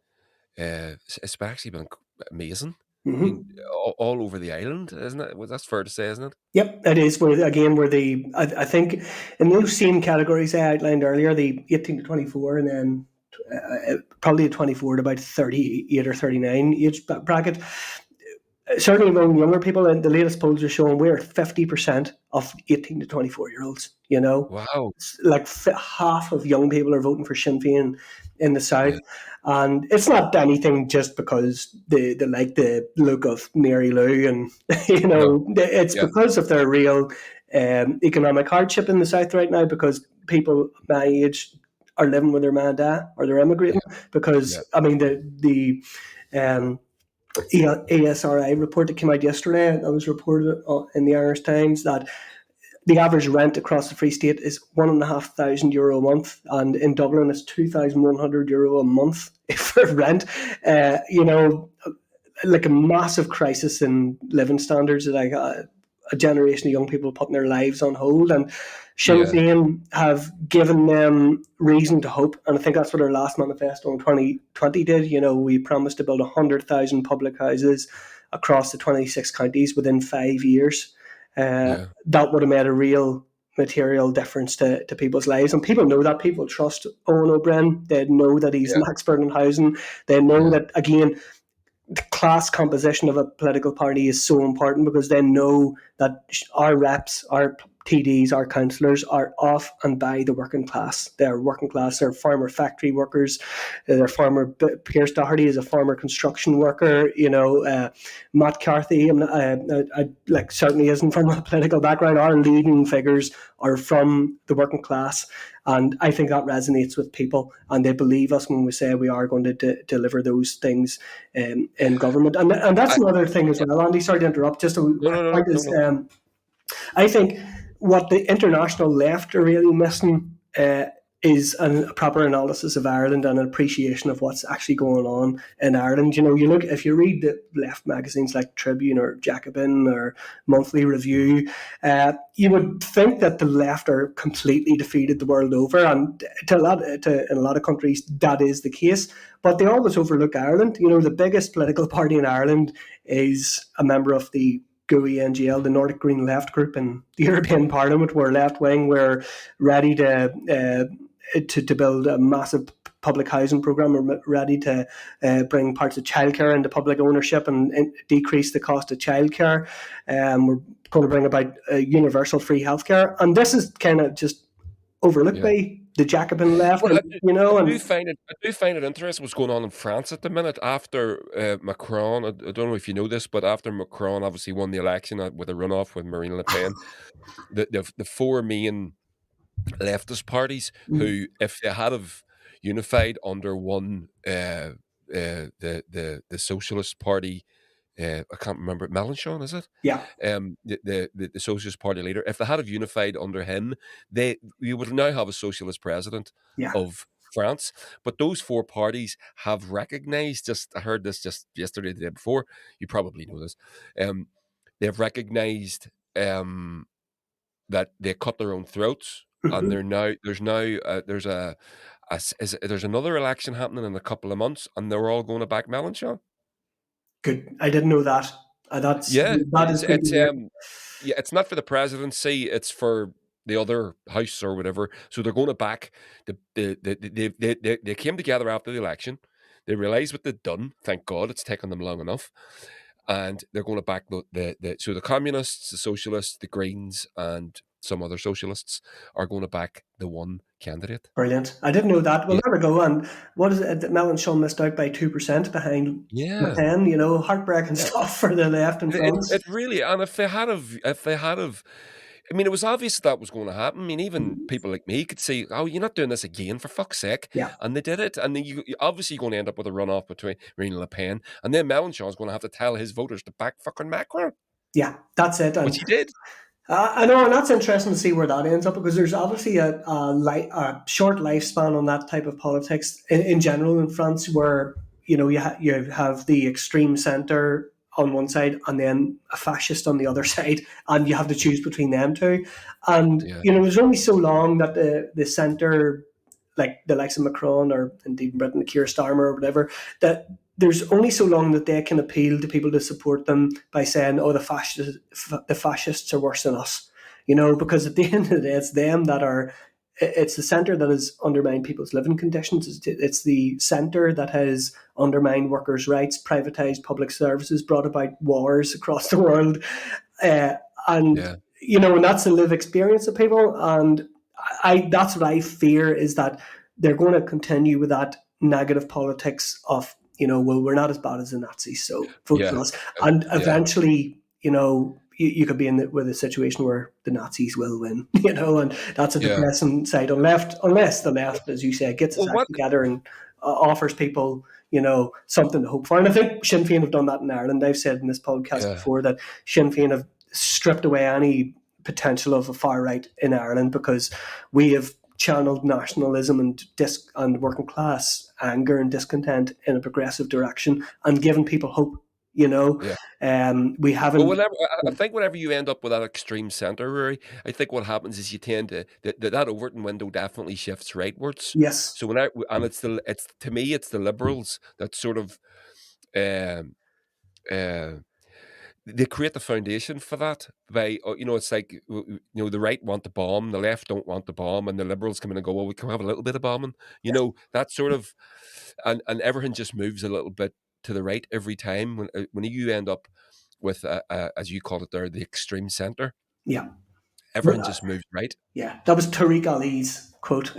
Speaker 1: it's actually been amazing. I mean, all over the island, isn't it? Well, that's fair to say, isn't it?
Speaker 2: Yep, it is. I think in those same categories I outlined earlier, the 18 to 24, and then probably 24 to about 38 or 39 age bracket. Certainly among younger people, and the latest polls are showing we're 50% of 18 to 24 year olds.
Speaker 1: Wow,
Speaker 2: it's like half of young people are voting for Sinn Féin in the south, and it's not anything just because they like the look of Mary Lou, and
Speaker 1: No.
Speaker 2: it's
Speaker 1: Yeah.
Speaker 2: because of their real economic hardship in the south right now, because people my age are living with their man and dad, or they're immigrating.
Speaker 1: Yeah.
Speaker 2: Because I mean the um, ASRI report that came out yesterday, that was reported in the Irish Times, that the average rent across the Free State is €1,500 a month, and in Dublin it's €2,100 a month for rent. Like a massive crisis in living standards, like a generation of young people putting their lives on hold. And Sinn
Speaker 1: Yeah.
Speaker 2: Fein have given them reason to hope, and I think that's what our last manifesto in 2020 did. We promised to build 100,000 public houses across the 26 counties within 5 years.
Speaker 1: Yeah.
Speaker 2: That would have made a real material difference to people's lives. And people know that. People trust Owen O'Brien. They know that he's
Speaker 1: Yeah.
Speaker 2: an expert in housing. They know
Speaker 1: Yeah.
Speaker 2: that, again, the class composition of a political party is so important, because they know that our reps, our TDs, our councillors are off and by the working class. They're working class. They're former factory workers. They're former. Pierce Doherty is a former construction worker. Matt Carthy, certainly isn't from a political background. Our leading figures are from the working class, and I think that resonates with people, and they believe us when we say we are going to deliver those things in government. And that's
Speaker 1: I,
Speaker 2: another thing as
Speaker 1: yeah.
Speaker 2: well, Andy. Sorry to interrupt. Just a
Speaker 1: No, no, no, no,
Speaker 2: point
Speaker 1: no,
Speaker 2: is,
Speaker 1: no.
Speaker 2: I think what the international left are really missing is a proper analysis of Ireland and an appreciation of what's actually going on in Ireland. You look, if you read the left magazines like Tribune or Jacobin or Monthly Review, you would think that the left are completely defeated the world over, and in a lot of countries that is the case. But they always overlook Ireland. The biggest political party in Ireland is a member of the GUI NGL, the Nordic Green Left group in the European Parliament. We're left wing. We're ready to build a massive public housing program. We're ready to bring parts of childcare into public ownership and decrease the cost of childcare. We're going to bring about universal free healthcare, and this is kind of just overlooked
Speaker 1: Yeah.
Speaker 2: by the Jacobin left.
Speaker 1: Well, I do
Speaker 2: And
Speaker 1: find it interesting what's going on in France at the minute after Macron. I don't know if you know this, but after Macron obviously won the election with a runoff with Marine Le Pen, the four main leftist parties who, if they had have unified under one, the Socialist Party, I can't remember, Mélenchon, is it?
Speaker 2: yeah,
Speaker 1: The Socialist Party leader. If they had have unified under him, we would now have a socialist president
Speaker 2: yeah.
Speaker 1: of France. But those four parties have recognised. I heard this just yesterday, the day before. You probably know this. They've recognised that they cut their own throats, and
Speaker 2: Mhm.
Speaker 1: there's another election happening in a couple of months, and they're all going to back Mélenchon.
Speaker 2: Good. I didn't know that.
Speaker 1: Yeah,
Speaker 2: That is good to hear.
Speaker 1: yeah, it's not for the presidency; it's for the other house or whatever. So they're going to back they came together after the election. They realised what they'd done. Thank God, it's taken them long enough, and they're going to back the communists, the socialists, the Greens, and some other socialists are going to back the one candidate.
Speaker 2: Brilliant. I didn't know that. Well,
Speaker 1: Yeah,
Speaker 2: there we go. And what is it? Mélenchon missed out by 2% behind Le
Speaker 1: yeah,
Speaker 2: Pen. Heartbreaking
Speaker 1: yeah.
Speaker 2: stuff for the left in
Speaker 1: It
Speaker 2: France.
Speaker 1: really, and if they had have, I mean, it was obvious that was going to happen. I mean, even people like me could see, oh, you're not doing this again, for fuck's sake.
Speaker 2: Yeah,
Speaker 1: And they did it. And then you obviously going to end up with a runoff between Marine Le Pen. And then Mélenchon's going to have to tell his voters to back fucking Macron,
Speaker 2: yeah, that's it.
Speaker 1: which
Speaker 2: And
Speaker 1: he did.
Speaker 2: I know, and that's interesting to see where that ends up, because there's obviously a short lifespan on that type of politics in general in France, where you have the extreme centre on one side and then a fascist on the other side, and you have to choose between them two. And
Speaker 1: Yeah,
Speaker 2: there's only so long that the centre, like the likes of Macron or indeed in Britain, Keir Starmer or whatever, that there's only so long that they can appeal to people to support them by saying, "Oh, the fascists are worse than us," because at the end of the day, it's them that are. It's the centre that has undermined people's living conditions. It's the centre that has undermined workers' rights, privatised public services, brought about wars across the world, uh, and
Speaker 1: yeah,
Speaker 2: and that's the live experience of people. And that's what I fear, is that they're going to continue with that negative politics of, well, we're not as bad as the Nazis, so vote for
Speaker 1: Yeah.
Speaker 2: us. And
Speaker 1: Yeah.
Speaker 2: eventually, you could be with a situation where the Nazis will win, and that's a
Speaker 1: Yeah.
Speaker 2: depressing side. Unless the left, as you say, gets its
Speaker 1: Well,
Speaker 2: act
Speaker 1: what?
Speaker 2: together and offers people, something to hope for. And I think Sinn Fein have done that in Ireland. I've said in this podcast
Speaker 1: Yeah.
Speaker 2: before that Sinn Fein have stripped away any potential of a far right in Ireland because we have channeled nationalism and working class anger and discontent in a progressive direction and given people hope.
Speaker 1: Yeah.
Speaker 2: We
Speaker 1: Well,
Speaker 2: haven't.
Speaker 1: I think whenever you end up with that extreme centre, Rory, I think what happens is you tend to that Overton window definitely shifts rightwards.
Speaker 2: Yes.
Speaker 1: So and it's to me it's the Liberals that sort of um, uh, they create the foundation for that by it's like the right want the bomb, the left don't want the bomb, and the Liberals come in and go, well, we can have a little bit of bombing, that sort of, and everything just moves a little bit to the right every time when you end up with as you call it there, the extreme centre,
Speaker 2: Yeah.
Speaker 1: everything just moves right.
Speaker 2: Yeah, that was Tariq Ali's quote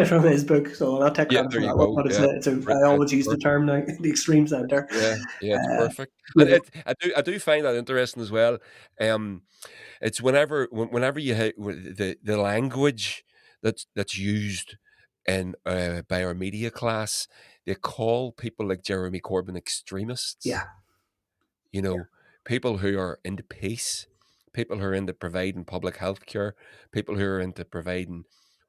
Speaker 2: from his book, so I'll not take
Speaker 1: Yeah,
Speaker 2: credit
Speaker 1: there
Speaker 2: for
Speaker 1: you
Speaker 2: that one.
Speaker 1: go.
Speaker 2: But
Speaker 1: Yeah,
Speaker 2: I always
Speaker 1: it's
Speaker 2: use the
Speaker 1: perfect.
Speaker 2: term now, the extreme centre.
Speaker 1: Yeah, yeah, it's
Speaker 2: Uh,
Speaker 1: perfect, and
Speaker 2: yeah,
Speaker 1: I do find that interesting as well. Um, It's whenever you hit the language that's used in by our media class, they call people like Jeremy Corbyn extremists.
Speaker 2: yeah,
Speaker 1: You know, people who are into peace, people who are into providing public health care, people who are into providing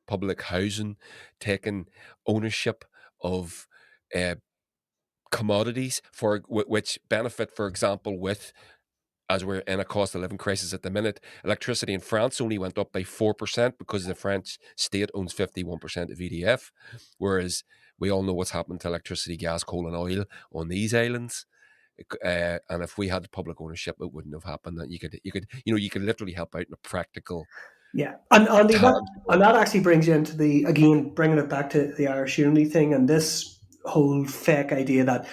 Speaker 1: public housing, taking ownership of uh, commodities which benefit, for example, with as we're in a cost of living crisis at the minute. Electricity in France only went up by 4% because the French state owns 51% of EDF, whereas we all know what's happened to electricity, gas, coal, and oil on these islands. And if we had public ownership, it wouldn't have happened. That you could literally help out in a practical,
Speaker 2: yeah. And Andy,
Speaker 1: tangible.
Speaker 2: that actually brings you into the again bringing it back to the Irish unity thing and this whole fake idea that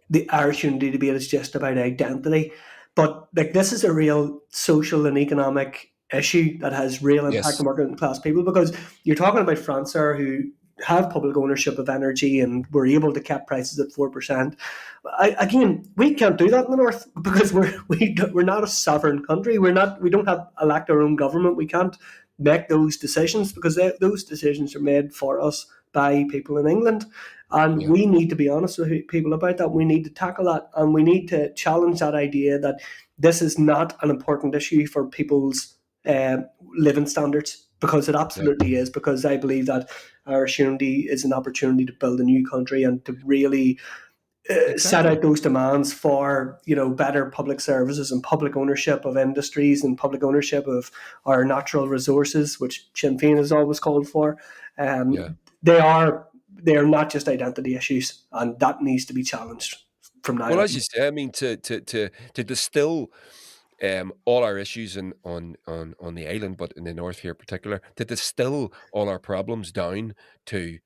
Speaker 2: the Irish unity debate is just about identity. But like this is a real social and economic issue that has real impact
Speaker 1: Yes,
Speaker 2: on working class people because you're talking about France there who have public ownership of energy and were able to cap prices at 4%. Again, we can't do that in the north because we're not a sovereign country. We don't have elect our own government. We can't make those decisions because those decisions are made for us by people in England. And
Speaker 1: yeah,
Speaker 2: we need to be honest with people about that. We need to tackle that and we need to challenge that idea that this is not an important issue for people's uh, living standards because it
Speaker 1: yeah,
Speaker 2: absolutely is. Because I believe that Irish unity is an opportunity to build a new country and to really set
Speaker 1: exactly.
Speaker 2: out those demands for better public services and public ownership of industries and public ownership of our natural resources, which Sinn Féin has always called for.
Speaker 1: Yeah.
Speaker 2: They are not just identity issues, and that needs to be challenged from now
Speaker 1: Well,
Speaker 2: on.
Speaker 1: as you say, I mean, to distill all our issues on the island, but in the north here in particular, to distill all our problems down to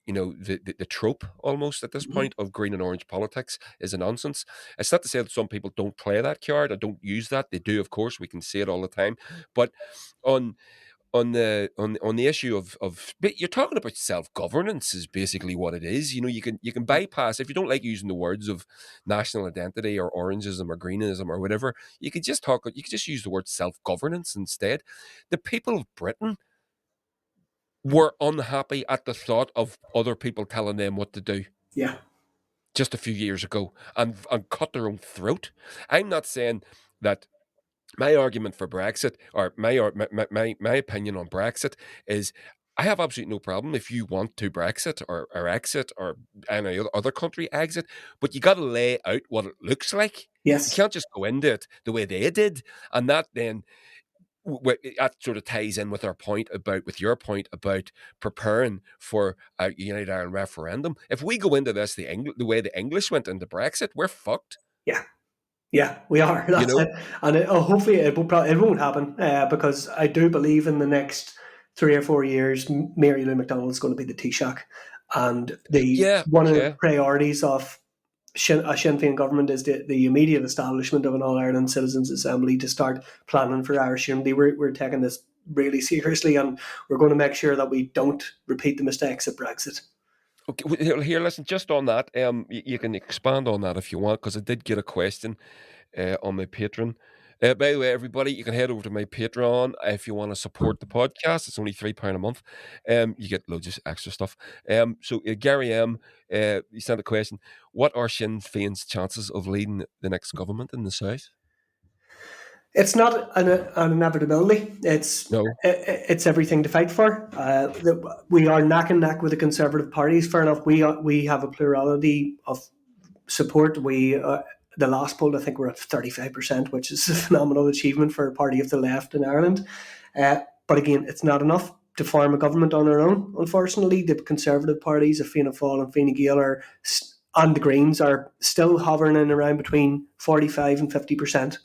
Speaker 1: the trope almost at this
Speaker 2: Mhm.
Speaker 1: point of green and orange politics is a nonsense. It's not to say that some people don't play that card or don't use that. They do, of course. We can see it all the time. But on on the issue but you're talking about self-governance is basically what it is. You can bypass if you don't like using the words of national identity or orangism or greenism or whatever. You could just use the word self-governance instead. The people of Britain were unhappy at the thought of other people telling them what to do
Speaker 2: Yeah.
Speaker 1: just a few years ago and cut their own throat. I'm not saying that my argument for Brexit or my opinion on Brexit is I have absolutely no problem if you want to Brexit or exit or any other country exit, but you got to lay out what it looks like. You
Speaker 2: Yes.
Speaker 1: can't just go into it the way they did, and that then that sort of ties in with your point about preparing for a United Ireland referendum. If we go into this the way the English went into Brexit, we're fucked.
Speaker 2: Yeah. Yeah, we are.
Speaker 1: You
Speaker 2: That's
Speaker 1: know?
Speaker 2: it. And hopefully it won't happen because I do believe in the next 3 or 4 years, Mary Lou McDonald is going to be the Taoiseach, and the
Speaker 1: Yeah.
Speaker 2: one of the
Speaker 1: Okay.
Speaker 2: priorities of a Sinn Féin government is the immediate establishment of an All Ireland Citizens Assembly to start planning for Irish unity. We're taking this really seriously, and we're going to make sure that we don't repeat the mistakes of Brexit.
Speaker 1: Okay, here, listen, just on that, you can expand on that if you want, because I did get a question on my Patreon. By the way, everybody, you can head over to my Patreon if you want to support the podcast. It's only £3 a month. You get loads of extra stuff. So Gary M, you sent a question. What are Sinn Féin's chances of leading the next government in the South?
Speaker 2: It's not an inevitability.
Speaker 1: No.
Speaker 2: It's everything to fight for. We are neck and neck with the Conservative parties. Fair enough. We have a plurality of support. The last poll, I think we're at 35%, which is a phenomenal achievement for a party of the left in Ireland. But again, it's not enough to form a government on our own. Unfortunately, the Conservative parties of Fianna Fáil and Fine Gael and the Greens are still hovering in around between 45 and 50%.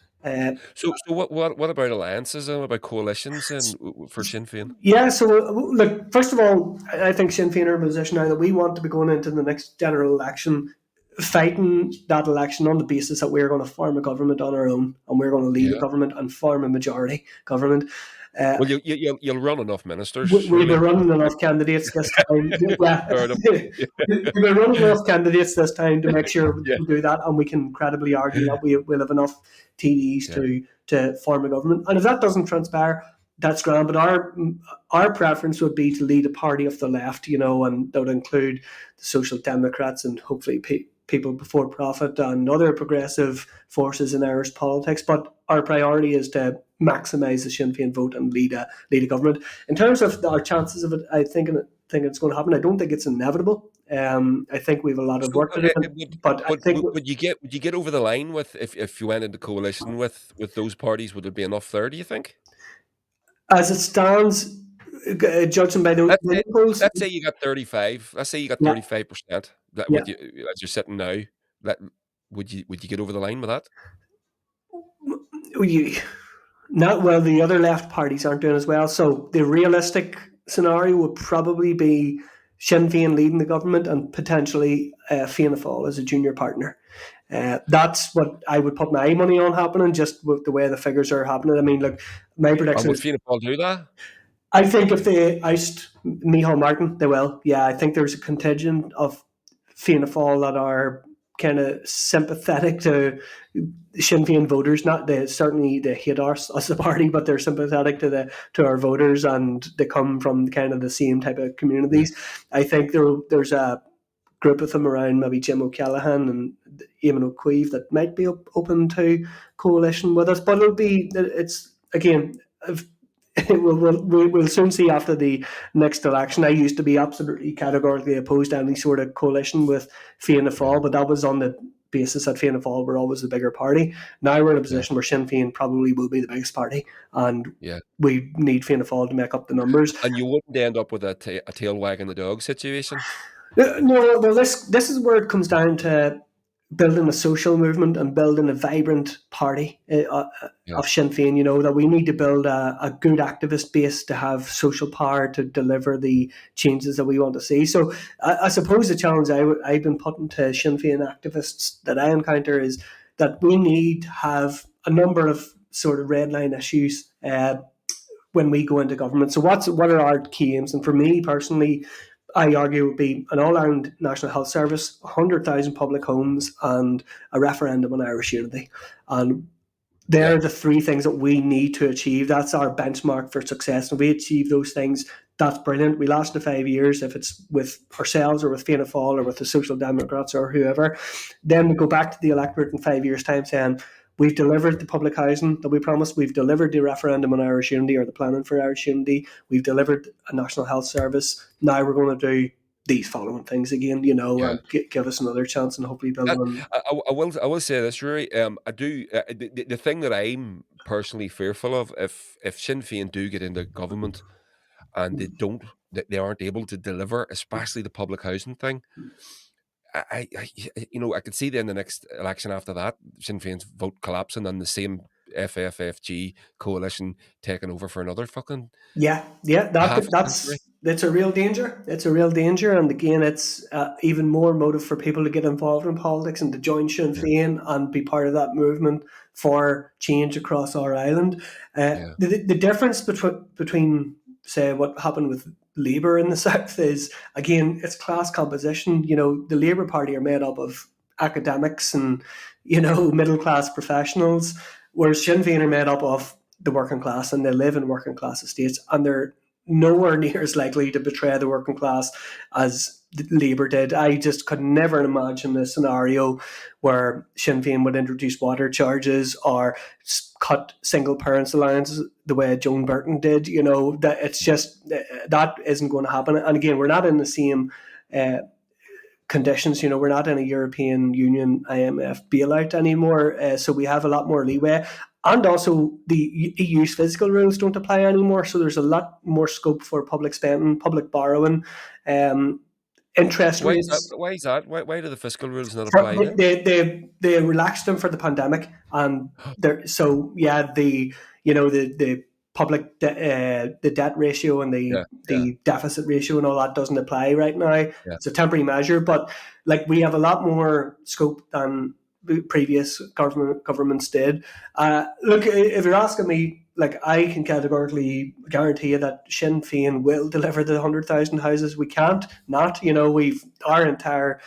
Speaker 1: So what about alliances and what about coalitions and for Sinn Féin?
Speaker 2: Yeah, so look, first of all, I think Sinn Féin are in a position now that we want to be going into the next general election, fighting that election on the basis that we're going to form a government on our own and we're going to lead a
Speaker 1: Yeah.
Speaker 2: government and form a majority government.
Speaker 1: Well, you'll run enough ministers,
Speaker 2: We've been
Speaker 1: surely.
Speaker 2: running enough candidates this time. Yeah,
Speaker 1: Fair enough.
Speaker 2: we've been running enough candidates this time to make sure
Speaker 1: Yeah.
Speaker 2: we do that, and we can credibly argue that we'll have enough TDs
Speaker 1: Yeah.
Speaker 2: to form a government. And if that doesn't transpire, that's grand. But our preference would be to lead a party of the left, and that would include the Social Democrats and hopefully People Before Profit and other progressive forces in Irish politics. But our priority is to maximise the Sinn Féin vote and lead a government. In terms of our chances of it, I think it's going to happen. I don't think it's inevitable. I think we have a lot of
Speaker 1: So,
Speaker 2: work to do, but I think
Speaker 1: would you get over the line with if you went into coalition with those parties? Would there be enough there? Do you think?
Speaker 2: as it stands, judging by the
Speaker 1: Let's say,
Speaker 2: polls,
Speaker 1: let's say you got 35. Let's say you got
Speaker 2: yeah,
Speaker 1: 35%. That
Speaker 2: yeah.
Speaker 1: would you, as you're sitting now, that would you get over the line with that?
Speaker 2: You, not well. The other left parties aren't doing as well. So the realistic scenario would probably be Sinn Féin leading the government and potentially Fianna Fáil as a junior partner. That's what I would put my money on happening, just with the way the figures are happening. I mean, look, my
Speaker 1: And
Speaker 2: prediction
Speaker 1: would
Speaker 2: is
Speaker 1: Fianna Fáil do that?
Speaker 2: I think if they oust Micheál Martin, they will. Yeah, I think there's a contingent of Fianna Fáil that are kind of sympathetic to Sinn Féin voters. Not certainly they hate us as a party, but they're sympathetic to our voters, and they come from kind of the same type of
Speaker 1: Yeah.
Speaker 2: communities. I think there's a group of them around maybe Jim O'Callaghan and Eamon O'Queeve that might be open to coalition with us, but it's again. If, we'll soon see after the next election. I used to be absolutely categorically opposed to any sort of coalition with Fianna
Speaker 1: Yeah.
Speaker 2: Fáil, but that was on the basis that Fianna Fáil were always the bigger party. Now we're in a
Speaker 1: Yeah.
Speaker 2: position where Sinn Féin probably will be the biggest party, and
Speaker 1: Yeah.
Speaker 2: we need Fianna Fáil to make up the numbers.
Speaker 1: And you wouldn't end up with a tail wagging the dog situation.
Speaker 2: No, well, this is where it comes down to building a social movement and building a vibrant party
Speaker 1: Yeah.
Speaker 2: of Sinn Féin. That we need to build a good activist base to have social power to deliver the changes that we want to see. So I suppose the challenge I've been putting to Sinn Féin activists that I encounter is that we need to have a number of sort of red line issues when we go into government. So what are our key aims? And for me personally, I argue would be an all-Ireland National Health Service, 100,000 public homes, and a referendum on Irish unity. And they're
Speaker 1: Yeah.
Speaker 2: the three things that we need to achieve. That's our benchmark for success. And if we achieve those things, that's brilliant. We last the 5 years if it's with ourselves or with Fianna Fáil or with the Social Democrats or whoever. Then we go back to the electorate in 5 years' time saying, we've delivered the public housing that we promised. We've delivered the referendum on Irish unity or the planning for Irish unity. We've delivered a national health service. Now we're going to do these following things again,
Speaker 1: Yeah.
Speaker 2: and give us another chance and hopefully build
Speaker 1: That,
Speaker 2: on.
Speaker 1: I will say this, Rory. I do the thing that I'm personally fearful of if Sinn Féin do get into government and they aren't able to deliver, especially the public housing thing. I could see then the next election after that, Sinn Féin's vote collapsing and the same FFFG coalition taking over for another fucking
Speaker 2: Yeah,
Speaker 1: half a century.
Speaker 2: that's a real danger. It's a real danger, and again, it's even more motive for people to get involved in politics and to join Sinn
Speaker 1: Yeah,
Speaker 2: Féin and be part of that movement for change across our island.
Speaker 1: yeah,
Speaker 2: The difference between say what happened with Labour in the South is, again, it's class composition. The Labour Party are made up of academics and, middle class professionals, whereas Sinn Fein are made up of the working class, and they live in working class estates, and they're nowhere near as likely to betray the working class as Labour did. I just could never imagine a scenario where Sinn Féin would introduce water charges or cut single parents' allowances the way Joan Burton did. That it's just that isn't going to happen. And again, we're not in the same conditions. We're not in a European Union IMF bailout anymore, so we have a lot more leeway. And also, the EU's fiscal rules don't apply anymore, so there's a lot more scope for public spending, public borrowing, interest
Speaker 1: Why is
Speaker 2: rates.
Speaker 1: that? Why is that? Why do the fiscal rules not apply then?
Speaker 2: They relaxed them for the pandemic, and the public the debt ratio and
Speaker 1: Yeah,
Speaker 2: the deficit ratio and all that doesn't apply right now.
Speaker 1: yeah.
Speaker 2: It's a temporary measure, but we have a lot more scope than previous governments did. Look, if you're asking me, I can categorically guarantee you that Sinn Féin will deliver the 100,000 houses. We can't not. We've our entire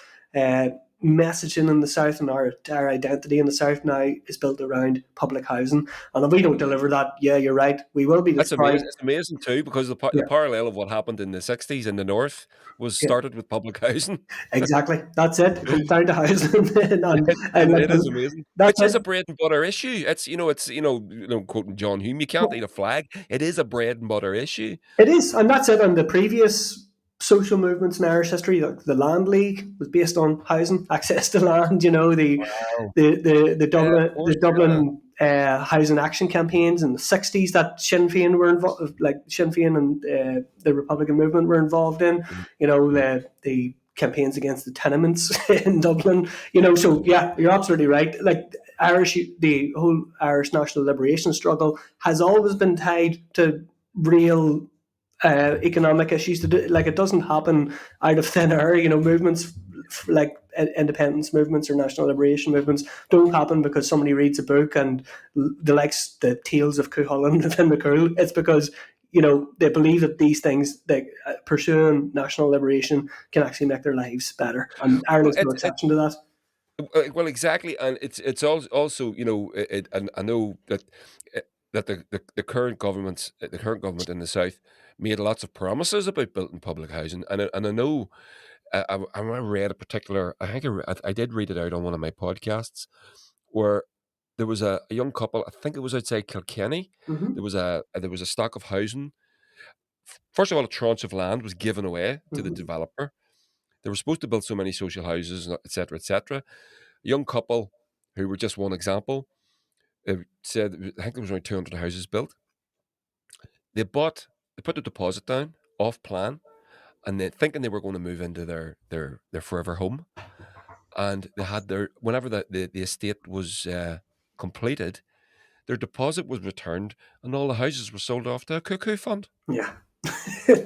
Speaker 2: messaging in the South and our identity in the South now is built around public housing. And if we don't deliver that, yeah, you're right, we will be
Speaker 1: That's
Speaker 2: destroyed.
Speaker 1: amazing. It's amazing too, because the
Speaker 2: Yeah,
Speaker 1: parallel of what happened in the 60s in the North was
Speaker 2: yeah,
Speaker 1: started with public housing.
Speaker 2: exactly. That's it. It comes down to housing, and
Speaker 1: It is amazing,
Speaker 2: that's
Speaker 1: which is a
Speaker 2: it.
Speaker 1: bread and butter issue. Quoting John Hume, you can't eat a flag. It is a bread and butter issue.
Speaker 2: It is, and that's it. And the previous social movements in Irish history, like the Land League, was based on housing, access to land.
Speaker 1: Wow.
Speaker 2: The
Speaker 1: Yeah, of
Speaker 2: Dublin
Speaker 1: course.
Speaker 2: the Dublin housing action campaigns in the '60s that Sinn Féin were involved, like Sinn Féin and the Republican movement were involved in. The campaigns against the tenements in Dublin. So yeah, you're absolutely right. The whole Irish national liberation struggle has always been tied to real economic issues. It doesn't happen out of thin air. Movements like independence movements or national liberation movements don't happen because somebody reads a book and the tales of Cuchulainn and Finn McCool. It's because they believe that these things, pursuing national liberation, can actually make their lives better, and
Speaker 1: Well,
Speaker 2: Ireland's no exception to that.
Speaker 1: well, exactly, and it's also and I know that the current government in the South made lots of promises about building public housing, and I know I read a particular, I think I did read it out on one of my podcasts, where there was a young couple, I think it was outside Kilkenny.
Speaker 2: Mm-hmm.
Speaker 1: There was a stock of housing. First of all, a tranche of land was given away to the
Speaker 2: Mm-hmm.
Speaker 1: developer. They were supposed to build so many social houses, etc., etc. A young couple, who were just one example, said, I think there was around 200 houses built. They put the deposit down off plan, and then thinking they were going to move into their forever home, and they had whenever the estate was completed, their deposit was returned, and all the houses were sold off to a cuckoo fund.
Speaker 2: Yeah.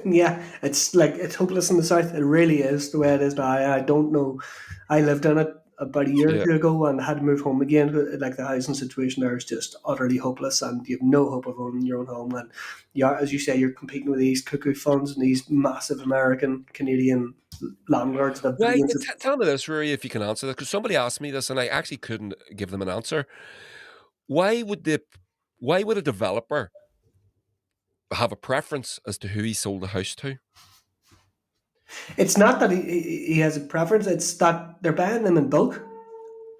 Speaker 2: Yeah, it's hopeless in the South. It really is the way it is now. I don't know. I lived in it about a year or
Speaker 1: Yeah.
Speaker 2: two ago and had to move home again. Like, the housing situation there is just utterly hopeless, and you have no hope of owning your own home. And as you say, you're competing with these cuckoo funds and these massive American, Canadian landlords that have
Speaker 1: Why?
Speaker 2: billions of.
Speaker 1: Tell me this, Rory, if you can answer this, because somebody asked me this, and I actually couldn't give them an answer. Why would a developer have a preference as to who he sold the house to?
Speaker 2: It's not that he has a preference. It's that they're buying them in bulk.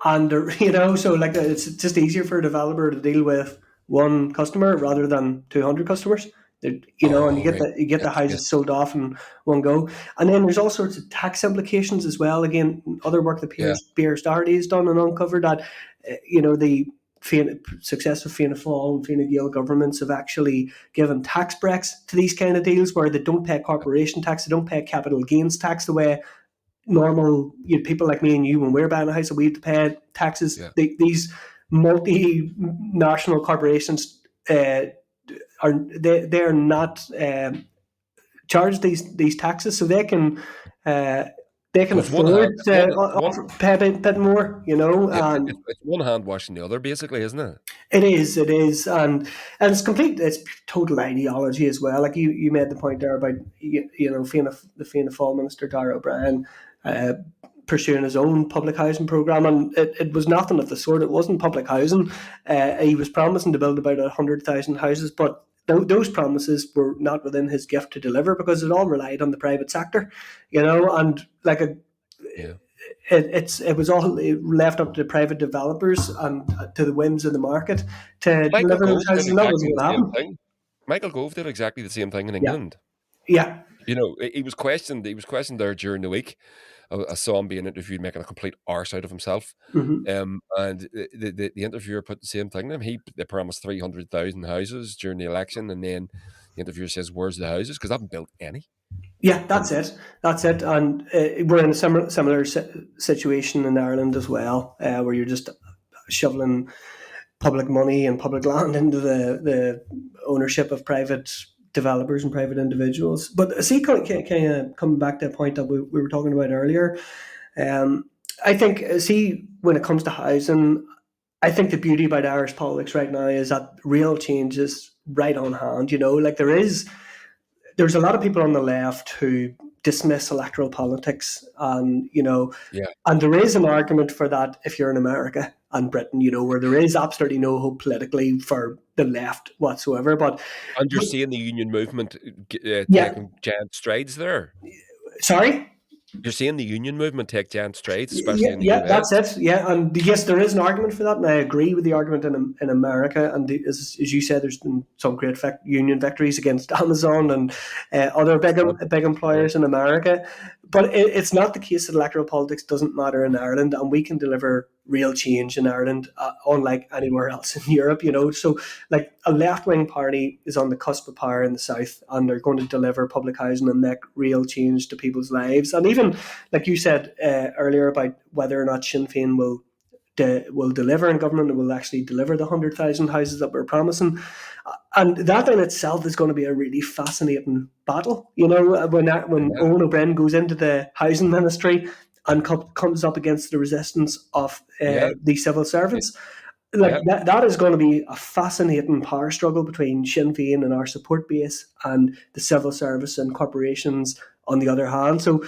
Speaker 2: And so it's just easier for a developer to deal with one customer rather than 200 customers. And you
Speaker 1: Oh,
Speaker 2: get
Speaker 1: right.
Speaker 2: the
Speaker 1: Yes,
Speaker 2: houses
Speaker 1: yes.
Speaker 2: sold off in one go. And then there's all sorts of tax implications as well. Again, other work that
Speaker 1: Yeah.
Speaker 2: Pierce Doherty has done and uncovered that the successive Fianna Fáil and Fianna Gael governments have actually given tax breaks to these kind of deals, where they don't pay corporation tax, they don't pay capital gains tax the way normal people like me and you, when we're buying a house, we have to pay taxes.
Speaker 1: Yeah.
Speaker 2: These multinational corporations they're not charged these taxes, so they can they can
Speaker 1: So it's one
Speaker 2: afford
Speaker 1: hand,
Speaker 2: to pay a bit more, and
Speaker 1: it's one hand washing the other, basically, isn't it?
Speaker 2: it is, and it's complete. It's total ideology as well. Like you made the point there about the Fianna Fáil minister Dara O'Brien uh, pursuing his own public housing program, and it was nothing of the sort. It wasn't public housing. He was promising to build about 100,000 houses, but those promises were not within his gift to deliver because it all relied on the private sector, and like
Speaker 1: Yeah.
Speaker 2: it was all left up to private developers and to the whims of the market to
Speaker 1: Michael
Speaker 2: deliver those
Speaker 1: Gove did
Speaker 2: houses, and that
Speaker 1: exactly
Speaker 2: wasn't
Speaker 1: the
Speaker 2: going to
Speaker 1: same
Speaker 2: happen.
Speaker 1: thing. Michael Gove did exactly the same thing in
Speaker 2: Yeah,
Speaker 1: England.
Speaker 2: yeah,
Speaker 1: He was questioned. He was questioned there during the week. I saw him being interviewed, making a complete arse out of himself.
Speaker 2: mm-hmm.
Speaker 1: And the interviewer put the same thing to him. They promised 300,000 houses during the election, and then the interviewer says, "Where's the houses? Because I haven't built any."
Speaker 2: Yeah, that's
Speaker 1: And
Speaker 2: it. That's it. And we're in a similar situation in Ireland as well, where you're just shoveling public money and public land into the ownership of private developers and private individuals. But see, kind of coming back to a point that we were talking about earlier, I think, see, when it comes to housing, I think the beauty about Irish politics right now is that real change is right on hand. Like there's a lot of people on the left who dismiss electoral politics, and
Speaker 1: yeah,
Speaker 2: and there is an argument for that if you're in America and Britain, where there is absolutely no hope politically for the left whatsoever. But
Speaker 1: and you're seeing the union movement
Speaker 2: yeah,
Speaker 1: taking giant strides there.
Speaker 2: sorry.
Speaker 1: You're seeing the union movement take giant strides, especially
Speaker 2: Yeah,
Speaker 1: in the
Speaker 2: yeah,
Speaker 1: US.
Speaker 2: that's it. Yeah, and yes, there is an argument for that, and I agree with the argument in America. And as you said, there's been some great union victories against Amazon and other big employers in America. But it's not the case that electoral politics doesn't matter in Ireland, and we can deliver real change in Ireland, unlike anywhere else in Europe. So, like a left-wing party is on the cusp of power in the south, and they're going to deliver public housing and make real change to people's lives. And even like you said earlier about whether or not Sinn Fein will deliver in government and will actually deliver the 100,000 houses that we're promising. And that in itself is going to be a really fascinating battle. When
Speaker 1: Yeah,
Speaker 2: Owen O'Brien goes into the housing ministry and comes up against the resistance of
Speaker 1: yeah,
Speaker 2: the civil servants, like
Speaker 1: yeah.
Speaker 2: that is going to be a fascinating power struggle between Sinn Féin and our support base and the civil service and corporations on the other hand. So,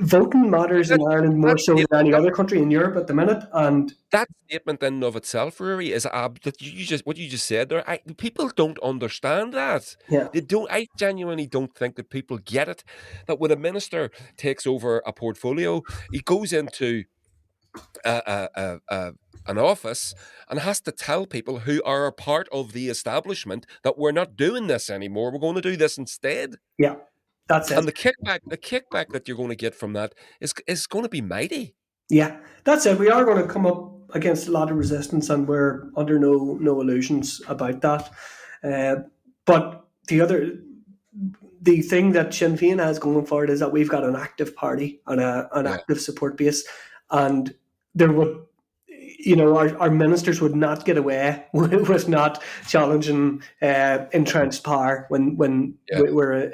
Speaker 2: voting matters in
Speaker 1: That,
Speaker 2: Ireland more
Speaker 1: that
Speaker 2: so than any
Speaker 1: statement,
Speaker 2: other country in Europe at the minute. And
Speaker 1: that statement in and of itself, Ruairi, is that you just what you just said there. People don't understand that.
Speaker 2: yeah,
Speaker 1: They don't. I genuinely don't think that people get it. That when a minister takes over a portfolio, he goes into an office and has to tell people who are a part of the establishment that we're not doing this anymore. We're going to do this instead.
Speaker 2: yeah, that's it.
Speaker 1: And the kickback that you're going to get from that is going to be mighty.
Speaker 2: Yeah, that's it. We are going to come up against a lot of resistance, and we're under no illusions about that. Uh, but the thing that Sinn Féin has going for it is that we've got an active party and an
Speaker 1: Yeah,
Speaker 2: active support base, and there would, our ministers would not get away with not challenging entrenched power when
Speaker 1: yeah,
Speaker 2: we're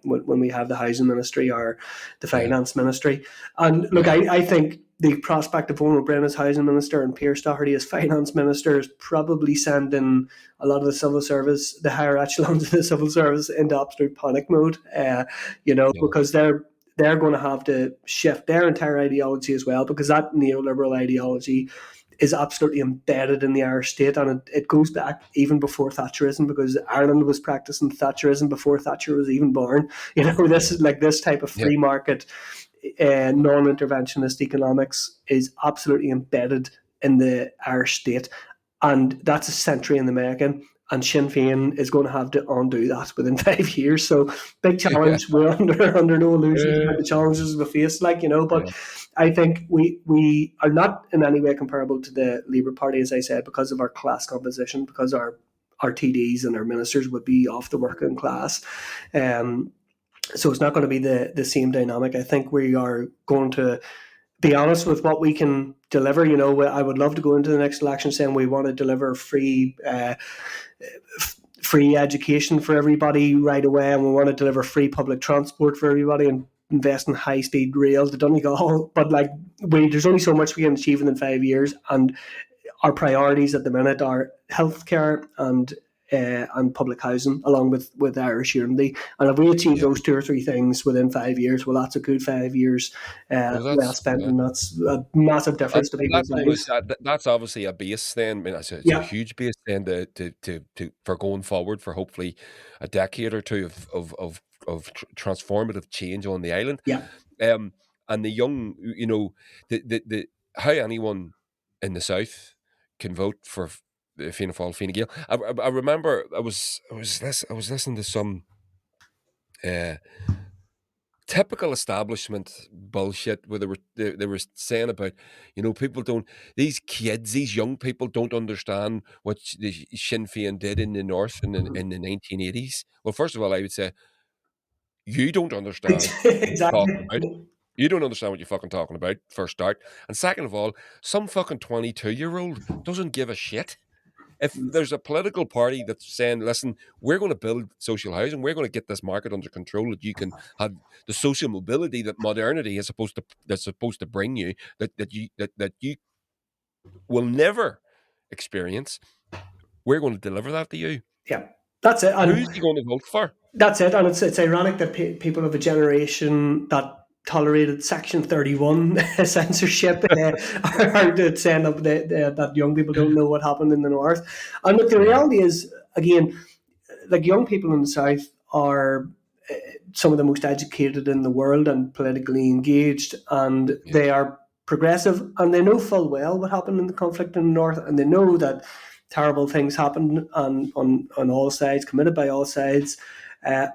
Speaker 2: when we have the housing ministry or the
Speaker 1: yeah,
Speaker 2: finance ministry. And look,
Speaker 1: yeah,
Speaker 2: I think the prospect of Owen O'Brien as housing minister and Pierce Doherty as finance minister is probably sending a lot of the civil service, the higher echelons of the civil service, into absolute panic mode.
Speaker 1: yeah,
Speaker 2: Because they're going to have to shift their entire ideology as well, because that neoliberal ideology is absolutely embedded in the Irish state, and it goes back even before Thatcherism, because Ireland was practicing Thatcherism before Thatcher was even born. This is like this type of
Speaker 1: yeah.
Speaker 2: free market, non-interventionist economics is absolutely embedded in the Irish state, and that's a century in the making. And Sinn Féin is going to have to undo that within 5 years. So big
Speaker 1: Yeah.
Speaker 2: challenge. We're under no illusions
Speaker 1: Yeah.
Speaker 2: about the challenges we face,
Speaker 1: Yeah.
Speaker 2: But I think we are not in any way comparable to the Labour Party, as I said, because of our class composition, because our TDs and our ministers would be off the working class. So it's not going to be the same dynamic. I think we are going to be honest with what we can deliver. I would love to go into the next election saying we want to deliver free education for everybody right away, and we want to deliver free public transport for everybody. And invest in high-speed rail to Donegal, but like there's only so much we can achieve in 5 years, and our priorities at the minute are healthcare and public housing, along with Irish unity. And if we achieve
Speaker 1: Yeah.
Speaker 2: those two or three things within 5 years, well, that's a good 5 years
Speaker 1: Well,
Speaker 2: well
Speaker 1: that's
Speaker 2: spent,
Speaker 1: yeah.
Speaker 2: and that's a massive difference to
Speaker 1: And
Speaker 2: people's lives.
Speaker 1: that's obviously a base then. I mean, it's a
Speaker 2: Yeah,
Speaker 1: huge base then to for going forward for hopefully a decade or two of transformative change on the island.
Speaker 2: yeah.
Speaker 1: Um, and the young, the how anyone in the south can vote for Fianna Fáil, Fine Gael. I remember I was listening to some uh, typical establishment bullshit where they were saying about, people don't, these kids, these young people don't understand what the Sinn Fein did in the north in the 1980s. Well, first of all, I would say you don't understand what you're talking
Speaker 2: Exactly.
Speaker 1: about. You don't understand what you're fucking talking about, first start. And second of all, some fucking 22-year-old doesn't give a shit. If there's a political party that's saying, listen, we're going to build social housing, we're going to get this market under control, that you can have the social mobility that modernity is supposed to bring you, that you will never experience, we're going to deliver that to you.
Speaker 2: Yeah, that's it. And
Speaker 1: Who's he going to vote for?
Speaker 2: that's it, and it's ironic that people of a generation that tolerated Section 31 censorship are saying that young people don't know what happened in the north. And look, the
Speaker 1: Yeah,
Speaker 2: reality is, again, like young people in the south are some of the most educated in the world and politically engaged, and
Speaker 1: yeah,
Speaker 2: they are progressive, and they know full well what happened in the conflict in the north, and they know that terrible things happened on all sides, committed by all sides.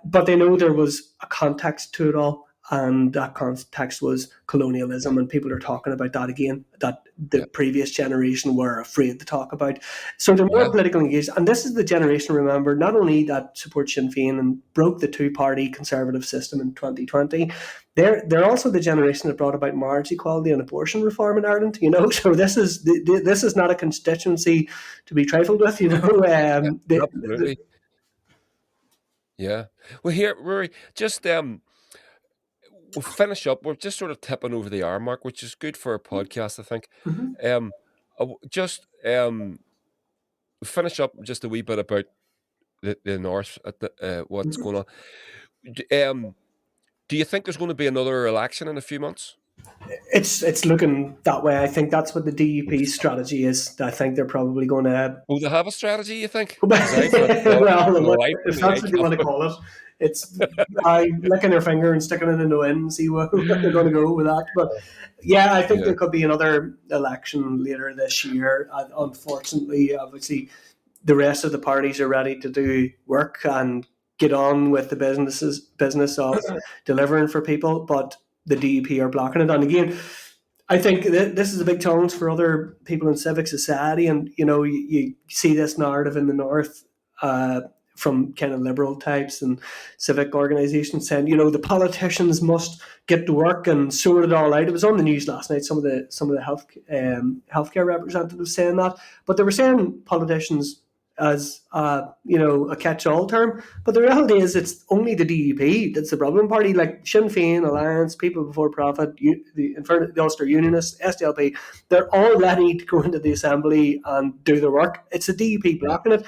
Speaker 2: But they know there was a context to it all, and that context was
Speaker 1: yeah,
Speaker 2: colonialism, and people are talking about that again, that the
Speaker 1: yeah,
Speaker 2: previous generation were afraid to talk about. So they're more
Speaker 1: yeah,
Speaker 2: politically engaged, and this is the generation, remember, not only that supports Sinn Fein and broke the two-party conservative system in 2020, they're also the generation that brought about marriage equality and abortion reform in Ireland. So this is not a constituency to be trifled with.
Speaker 1: yeah, absolutely. Yeah. Well, here, Rory, just we'll finish up. We're just sort of tipping over the hour mark, which is good for a podcast, I think.
Speaker 2: Mhm.
Speaker 1: Just finish up just a wee bit about the north at the what's going on. Do you think there's going to be another election in a few months?
Speaker 2: It's looking that way. I think that's what the DUP's strategy is. I think they're probably going to.
Speaker 1: Will they have a strategy, you think? Because I, for the
Speaker 2: Well,
Speaker 1: life of
Speaker 2: if
Speaker 1: me, I
Speaker 2: that's what you
Speaker 1: can't.
Speaker 2: want to call it, it's licking their finger and sticking it in the wind and see where they're going to go with that. But yeah, I think
Speaker 1: Yeah,
Speaker 2: there could be another election later this year. Unfortunately, obviously, the rest of the parties are ready to do work and get on with the business of delivering for people, but the DUP are blocking it. And again, I think this is a big challenge for other people in civic society, and you see this narrative in the north from kind of liberal types and civic organisations saying, the politicians must get to work and sort it all out. It was on the news last night. Some of the healthcare representatives saying that, but they were saying politicians as a catch-all term. But the reality is, it's only the DUP that's the problem party. Like Sinn Fein, Alliance, People Before Profit, the Ulster Unionists, SDLP, they're all ready to go into the assembly and do the work. It's the DUP
Speaker 1: yeah,
Speaker 2: blocking it,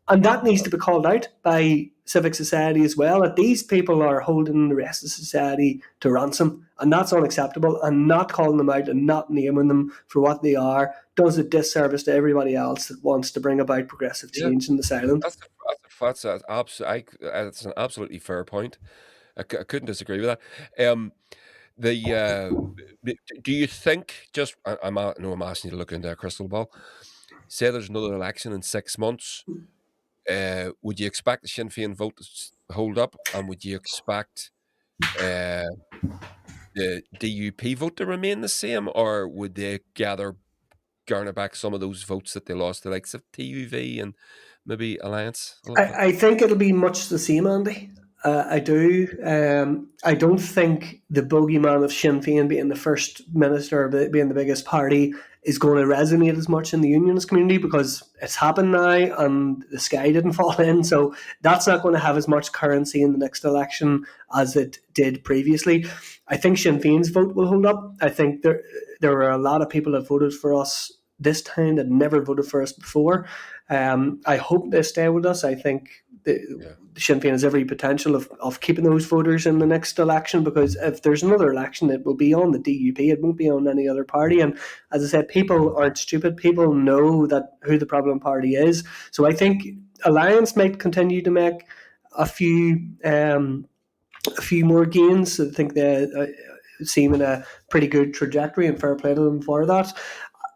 Speaker 2: and that needs to be called out by civic society as well. That these people are holding the rest of society to ransom, and that's unacceptable. And not calling them out and not naming them for what they are does a disservice to everybody else that wants to bring about progressive
Speaker 1: yeah.
Speaker 2: change in this island.
Speaker 1: That's an absolutely fair point. I couldn't disagree with that. The do you think just no, I'm asking you to look into a crystal ball. Say there's another election in 6 months. Would you expect the Sinn Féin vote to hold up, and would you expect uh, the DUP vote to remain the same, or would they garner back some of those votes that they lost to the likes of TUV and maybe Alliance a little bit?
Speaker 2: I think it'll be much the same, Andy. I do. I don't think the bogeyman of Sinn Féin being the first minister, being the biggest party, is going to resonate as much in the unionist community, because it's happened now and the sky didn't fall in. So that's not going to have as much currency in the next election as it did previously. I think Sinn Féin's vote will hold up. I think there were a lot of people that voted for us this time that never voted for us before. I hope they stay with us. I think Sinn Féin has every potential of keeping those voters in the next election, because if there's another election, it will be on the DUP. It won't be on any other party. And as I said, people aren't stupid. People know that who the problem party is. So I think Alliance might continue to make a few more gains. I think they seem in a pretty good trajectory, and fair play to them for that.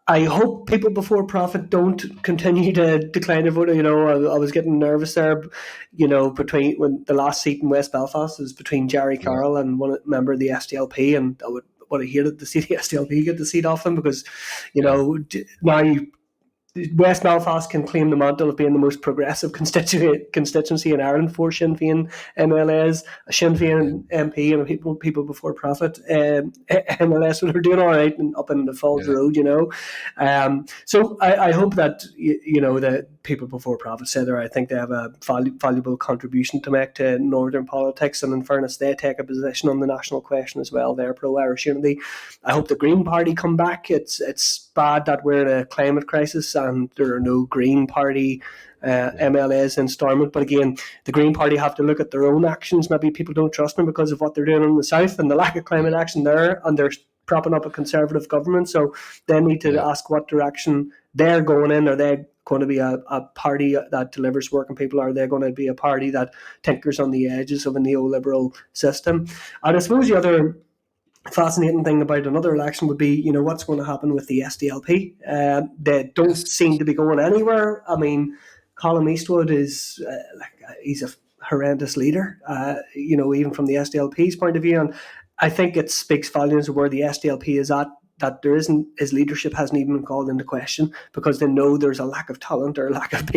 Speaker 2: I hope people before profit don't continue to decline their vote. I was getting nervous there, between when the last seat in West Belfast was between Jerry Carroll and one member of the SDLP, and I would have hated to see the SDLP get the seat off him, because, now West Belfast can claim the mantle of being the most progressive constituency in Ireland for Sinn Féin MLAs, a Sinn Féin MP, and people before profit MLS that are doing all right and up in the Falls Road, So I hope that the people before profit say there. I think they have a valuable contribution to make to northern politics, and in fairness, they take a position on the national question as well. They're pro-Irish unity. I hope the Green Party come back. It's bad that we're in a climate crisis and there are no Green Party MLAs in Stormont. But again, the Green Party have to look at their own actions. Maybe people don't trust them because of what they're doing in the south and the lack of climate action there, and they're propping up a Conservative government. So they need to ask what direction they're going in. Are they going to be a party that delivers working people? Are they going to be a party that tinkers on the edges of a neoliberal system? And I suppose the other fascinating thing about another election would be, what's going to happen with the SDLP. They don't seem to be going anywhere. I mean, Colin Eastwood is he's a horrendous leader, even from the SDLP's point of view. And I think it speaks volumes of where the SDLP is at, that his leadership hasn't even been called into question, because they know there's a lack of talent or a lack of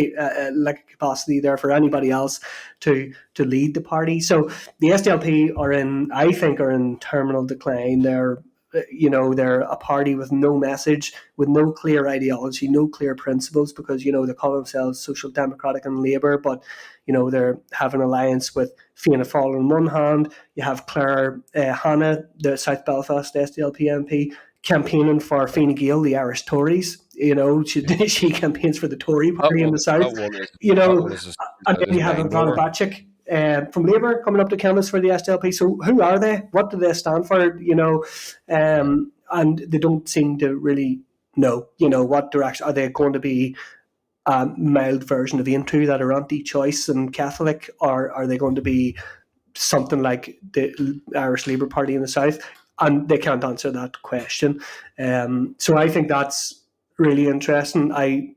Speaker 2: capacity there for anybody else to lead the party. So the SDLP are in terminal decline. They're a party with no message, with no clear ideology, no clear principles, because they call themselves Social Democratic and Labour, but they're having an alliance with Fianna Fáil on one hand. You have Claire Hanna, the South Belfast SDLP MP, campaigning for Fine Gael, the Irish Tories. She campaigns for the Tory party in the south. And then you have Ivana Bacik from Labour coming up to canvass for the SDLP. So who are they? What do they stand for? And they don't seem to really know. What direction are they going to be? A mild version of Aintree that are anti-choice and Catholic, or are they going to be something like the Irish Labour Party in the south? And they can't answer that question. So I think that's really interesting. I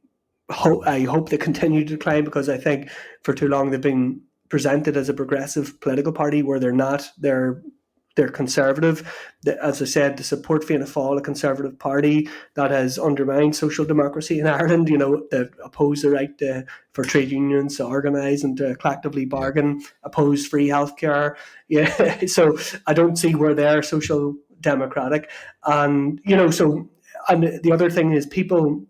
Speaker 2: hope they continue to decline, because I think for too long they've been presented as a progressive political party where they're not. They're conservative. As I said, to support Fianna Fáil, a conservative party that has undermined social democracy in Ireland. They oppose the right for trade unions to organise and to collectively bargain, oppose free healthcare. Yeah, so I don't see where they're social democratic. And and the other thing is, people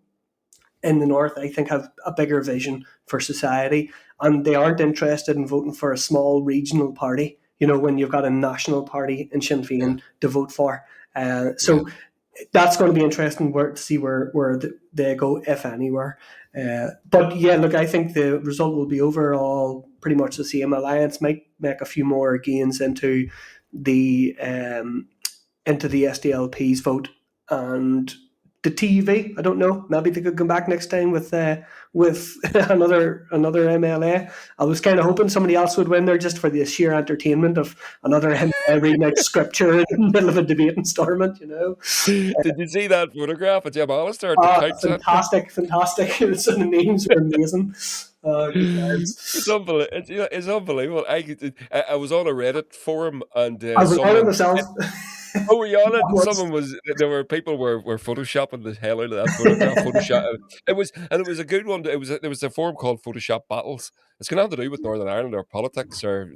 Speaker 2: in the north, I think, have a bigger vision for society, and they aren't interested in voting for a small regional party. When you've got a national party in Sinn Féin to vote for. So that's going to be interesting to see where they go, if anywhere. But yeah, look, I think the result will be overall pretty much the same. Alliance might make a few more gains into the SDLP's vote, and the TUV, I don't know. Maybe they could come back next time with another MLA. I was kind of hoping somebody else would win there, just for the sheer entertainment of another MLA reading out scripture in the middle of a debate in Stormont.
Speaker 1: Did you see that photograph of Jim Alistair?
Speaker 2: Fantastic! The names were amazing.
Speaker 1: It's unbelievable. I was on a Reddit forum, and
Speaker 2: I was on it myself.
Speaker 1: Oh, were you on it? People were photoshopping the hell out of that photograph. It was a good one. There was a forum called Photoshop Battles. It's going to have to do with Northern Ireland or politics or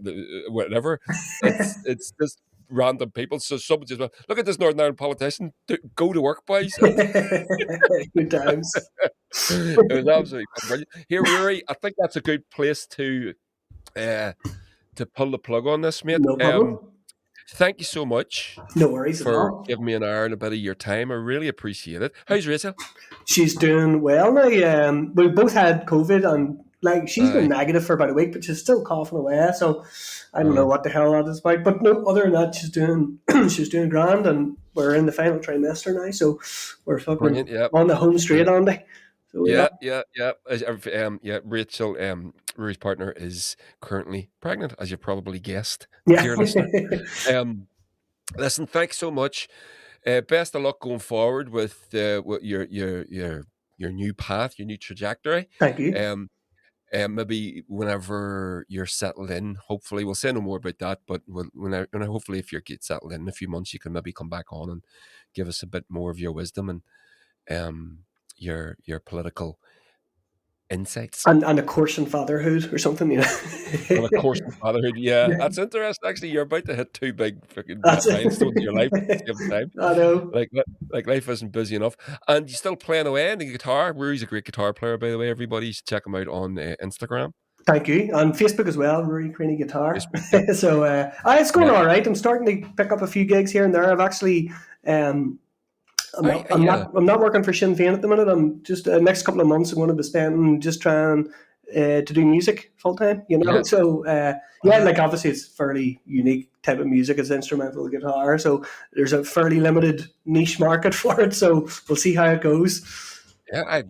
Speaker 1: whatever. It's just random people. So someone just went, look at this Northern Ireland politician. Go to work, boys.
Speaker 2: Good times.
Speaker 1: It was absolutely brilliant. Here, Ruairi, I think that's a good place to pull the plug on this, mate.
Speaker 2: No problem.
Speaker 1: Thank you so much
Speaker 2: No worries at
Speaker 1: for
Speaker 2: all.
Speaker 1: giving me an hour and a bit of your time. I really appreciate it. How's Rachel?
Speaker 2: She's doing well now. We both had COVID, and like she's been
Speaker 1: Aye.
Speaker 2: negative for about a week, but she's still coughing away. So I don't know what the hell that is about. But no, other than that, she's doing she's doing grand, and we're in the final trimester now, so we're fucking
Speaker 1: Brilliant, yeah.
Speaker 2: on the home straight, Andy. So,
Speaker 1: Yeah. Rachel, Ruairi's partner, is currently pregnant, as you probably guessed, dear listener. Listen, thanks so much. Best of luck going forward with your new path, your new trajectory.
Speaker 2: Thank you.
Speaker 1: Maybe whenever you're settled in, hopefully we'll say no more about that. But hopefully, if you get settled in a few months, you can maybe come back on and give us a bit more of your wisdom and your political insights.
Speaker 2: And a course in fatherhood or something, you know.
Speaker 1: And a course in fatherhood, yeah. That's interesting. Actually, you're about to hit two big fucking milestones in your life at the same time.
Speaker 2: I know.
Speaker 1: Like life isn't busy enough. And you're still playing away on the guitar. Ruairi's a great guitar player, by the way. Everybody should check him out on Instagram.
Speaker 2: Thank you. On Facebook as well, Ruairi Creaney Guitar. Facebook, yeah. So it's going all right. I'm starting to pick up a few gigs here and there. I've actually... I'm not working for Sinn Fein at the minute. I'm just next couple of months I'm going to be spending just trying to do music full time, you know. Yeah. So like obviously it's fairly unique type of music. It's instrumental guitar, so there's a fairly limited niche market for it. So we'll see how it goes.
Speaker 1: Yeah,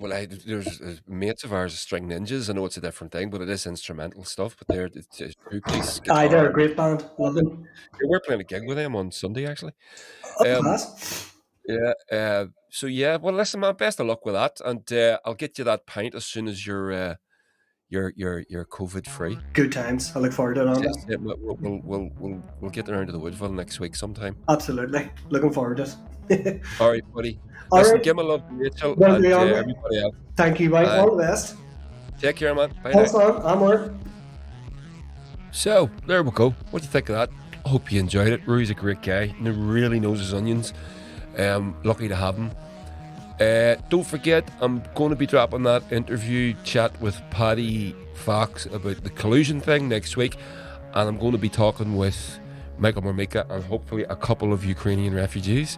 Speaker 1: there's mates of ours, String Ninjas. I know it's a different thing, but it is instrumental stuff. But they're two-piece guitar.
Speaker 2: They're a great band. Love them.
Speaker 1: We're playing a gig with them on Sunday, actually. Yeah. So yeah. Well, listen, man. Best of luck with that, and I'll get you that pint as soon as you're COVID free.
Speaker 2: Good times. I look forward to it.
Speaker 1: Yeah, we'll get around to the Woodville next week sometime.
Speaker 2: Absolutely. Looking forward to
Speaker 1: it. All right, buddy. Listen, give my love to Rachel and everybody else.
Speaker 2: Thank you, mate. All the best.
Speaker 1: Take care, man. Bye.
Speaker 2: Thanks, man. Onward.
Speaker 1: So there we go. What do you think of that? I hope you enjoyed it. Ruairi's a great guy and he really knows his onions. Lucky to have him. Don't forget, I'm going to be dropping that interview chat with Paddy Fox about the collusion thing next week, and I'm going to be talking with Michael Mormika and hopefully a couple of Ukrainian refugees.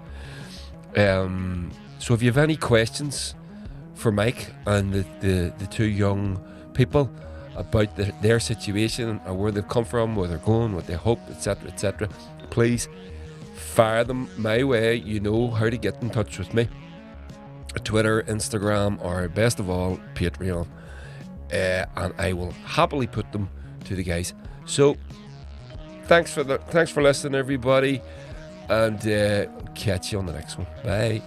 Speaker 1: So if you have any questions for Mike and the two young people about their situation or where they've come from, where they're going, what they hope, etc., please fire them my way. You know how to get in touch with me. Twitter, Instagram, or best of all, Patreon. And I will happily put them to the guys. So thanks for listening, everybody, and catch you on the next one. Bye.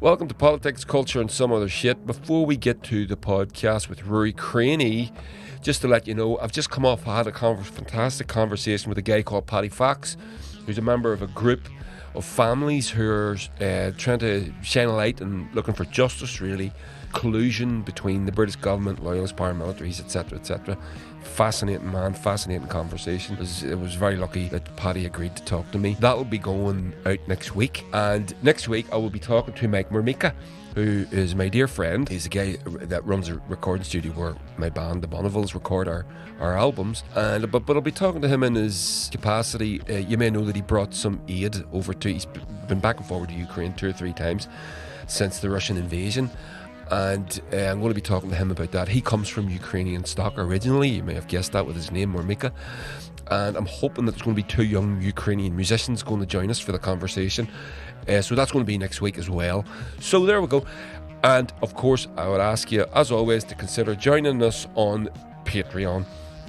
Speaker 1: Welcome to Politics, Culture and Some Other Shit. Before we get to the podcast with Ruairi Creaney, just to let you know, I've just come off, I had a fantastic conversation with a guy called Paddy Fox, who's a member of a group of families who are trying to shine a light and looking for justice, really. Collusion between the British government, loyalist paramilitaries, etc. Fascinating man, fascinating conversation. It was very lucky that Paddy agreed to talk to me. That'll be going out next week, and next week I will be talking to Mike Mormika, who is my dear friend. He's a guy that runs a recording studio where my band, the Bonnevilles, record our albums. And but I'll be talking to him in his capacity. You may know that he brought some aid over he's been back and forward to Ukraine 2 or 3 times since the Russian invasion. And I'm going to be talking to him about that. He comes from Ukrainian stock originally. You may have guessed that with his name, Mormika. And I'm hoping that there's going to be 2 young Ukrainian musicians going to join us for the conversation. So that's going to be next week as well. So there we go. And of course, I would ask you, as always, to consider joining us on Patreon.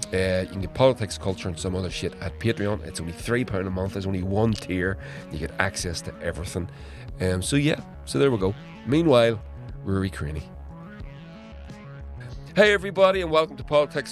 Speaker 1: You can get Politics, Culture and Some Other Shit at Patreon. It's only £3 a month. There's only 1 tier. You get access to everything. So there we go. Meanwhile, Ruairi Creaney. Hey everybody, and welcome to Politics,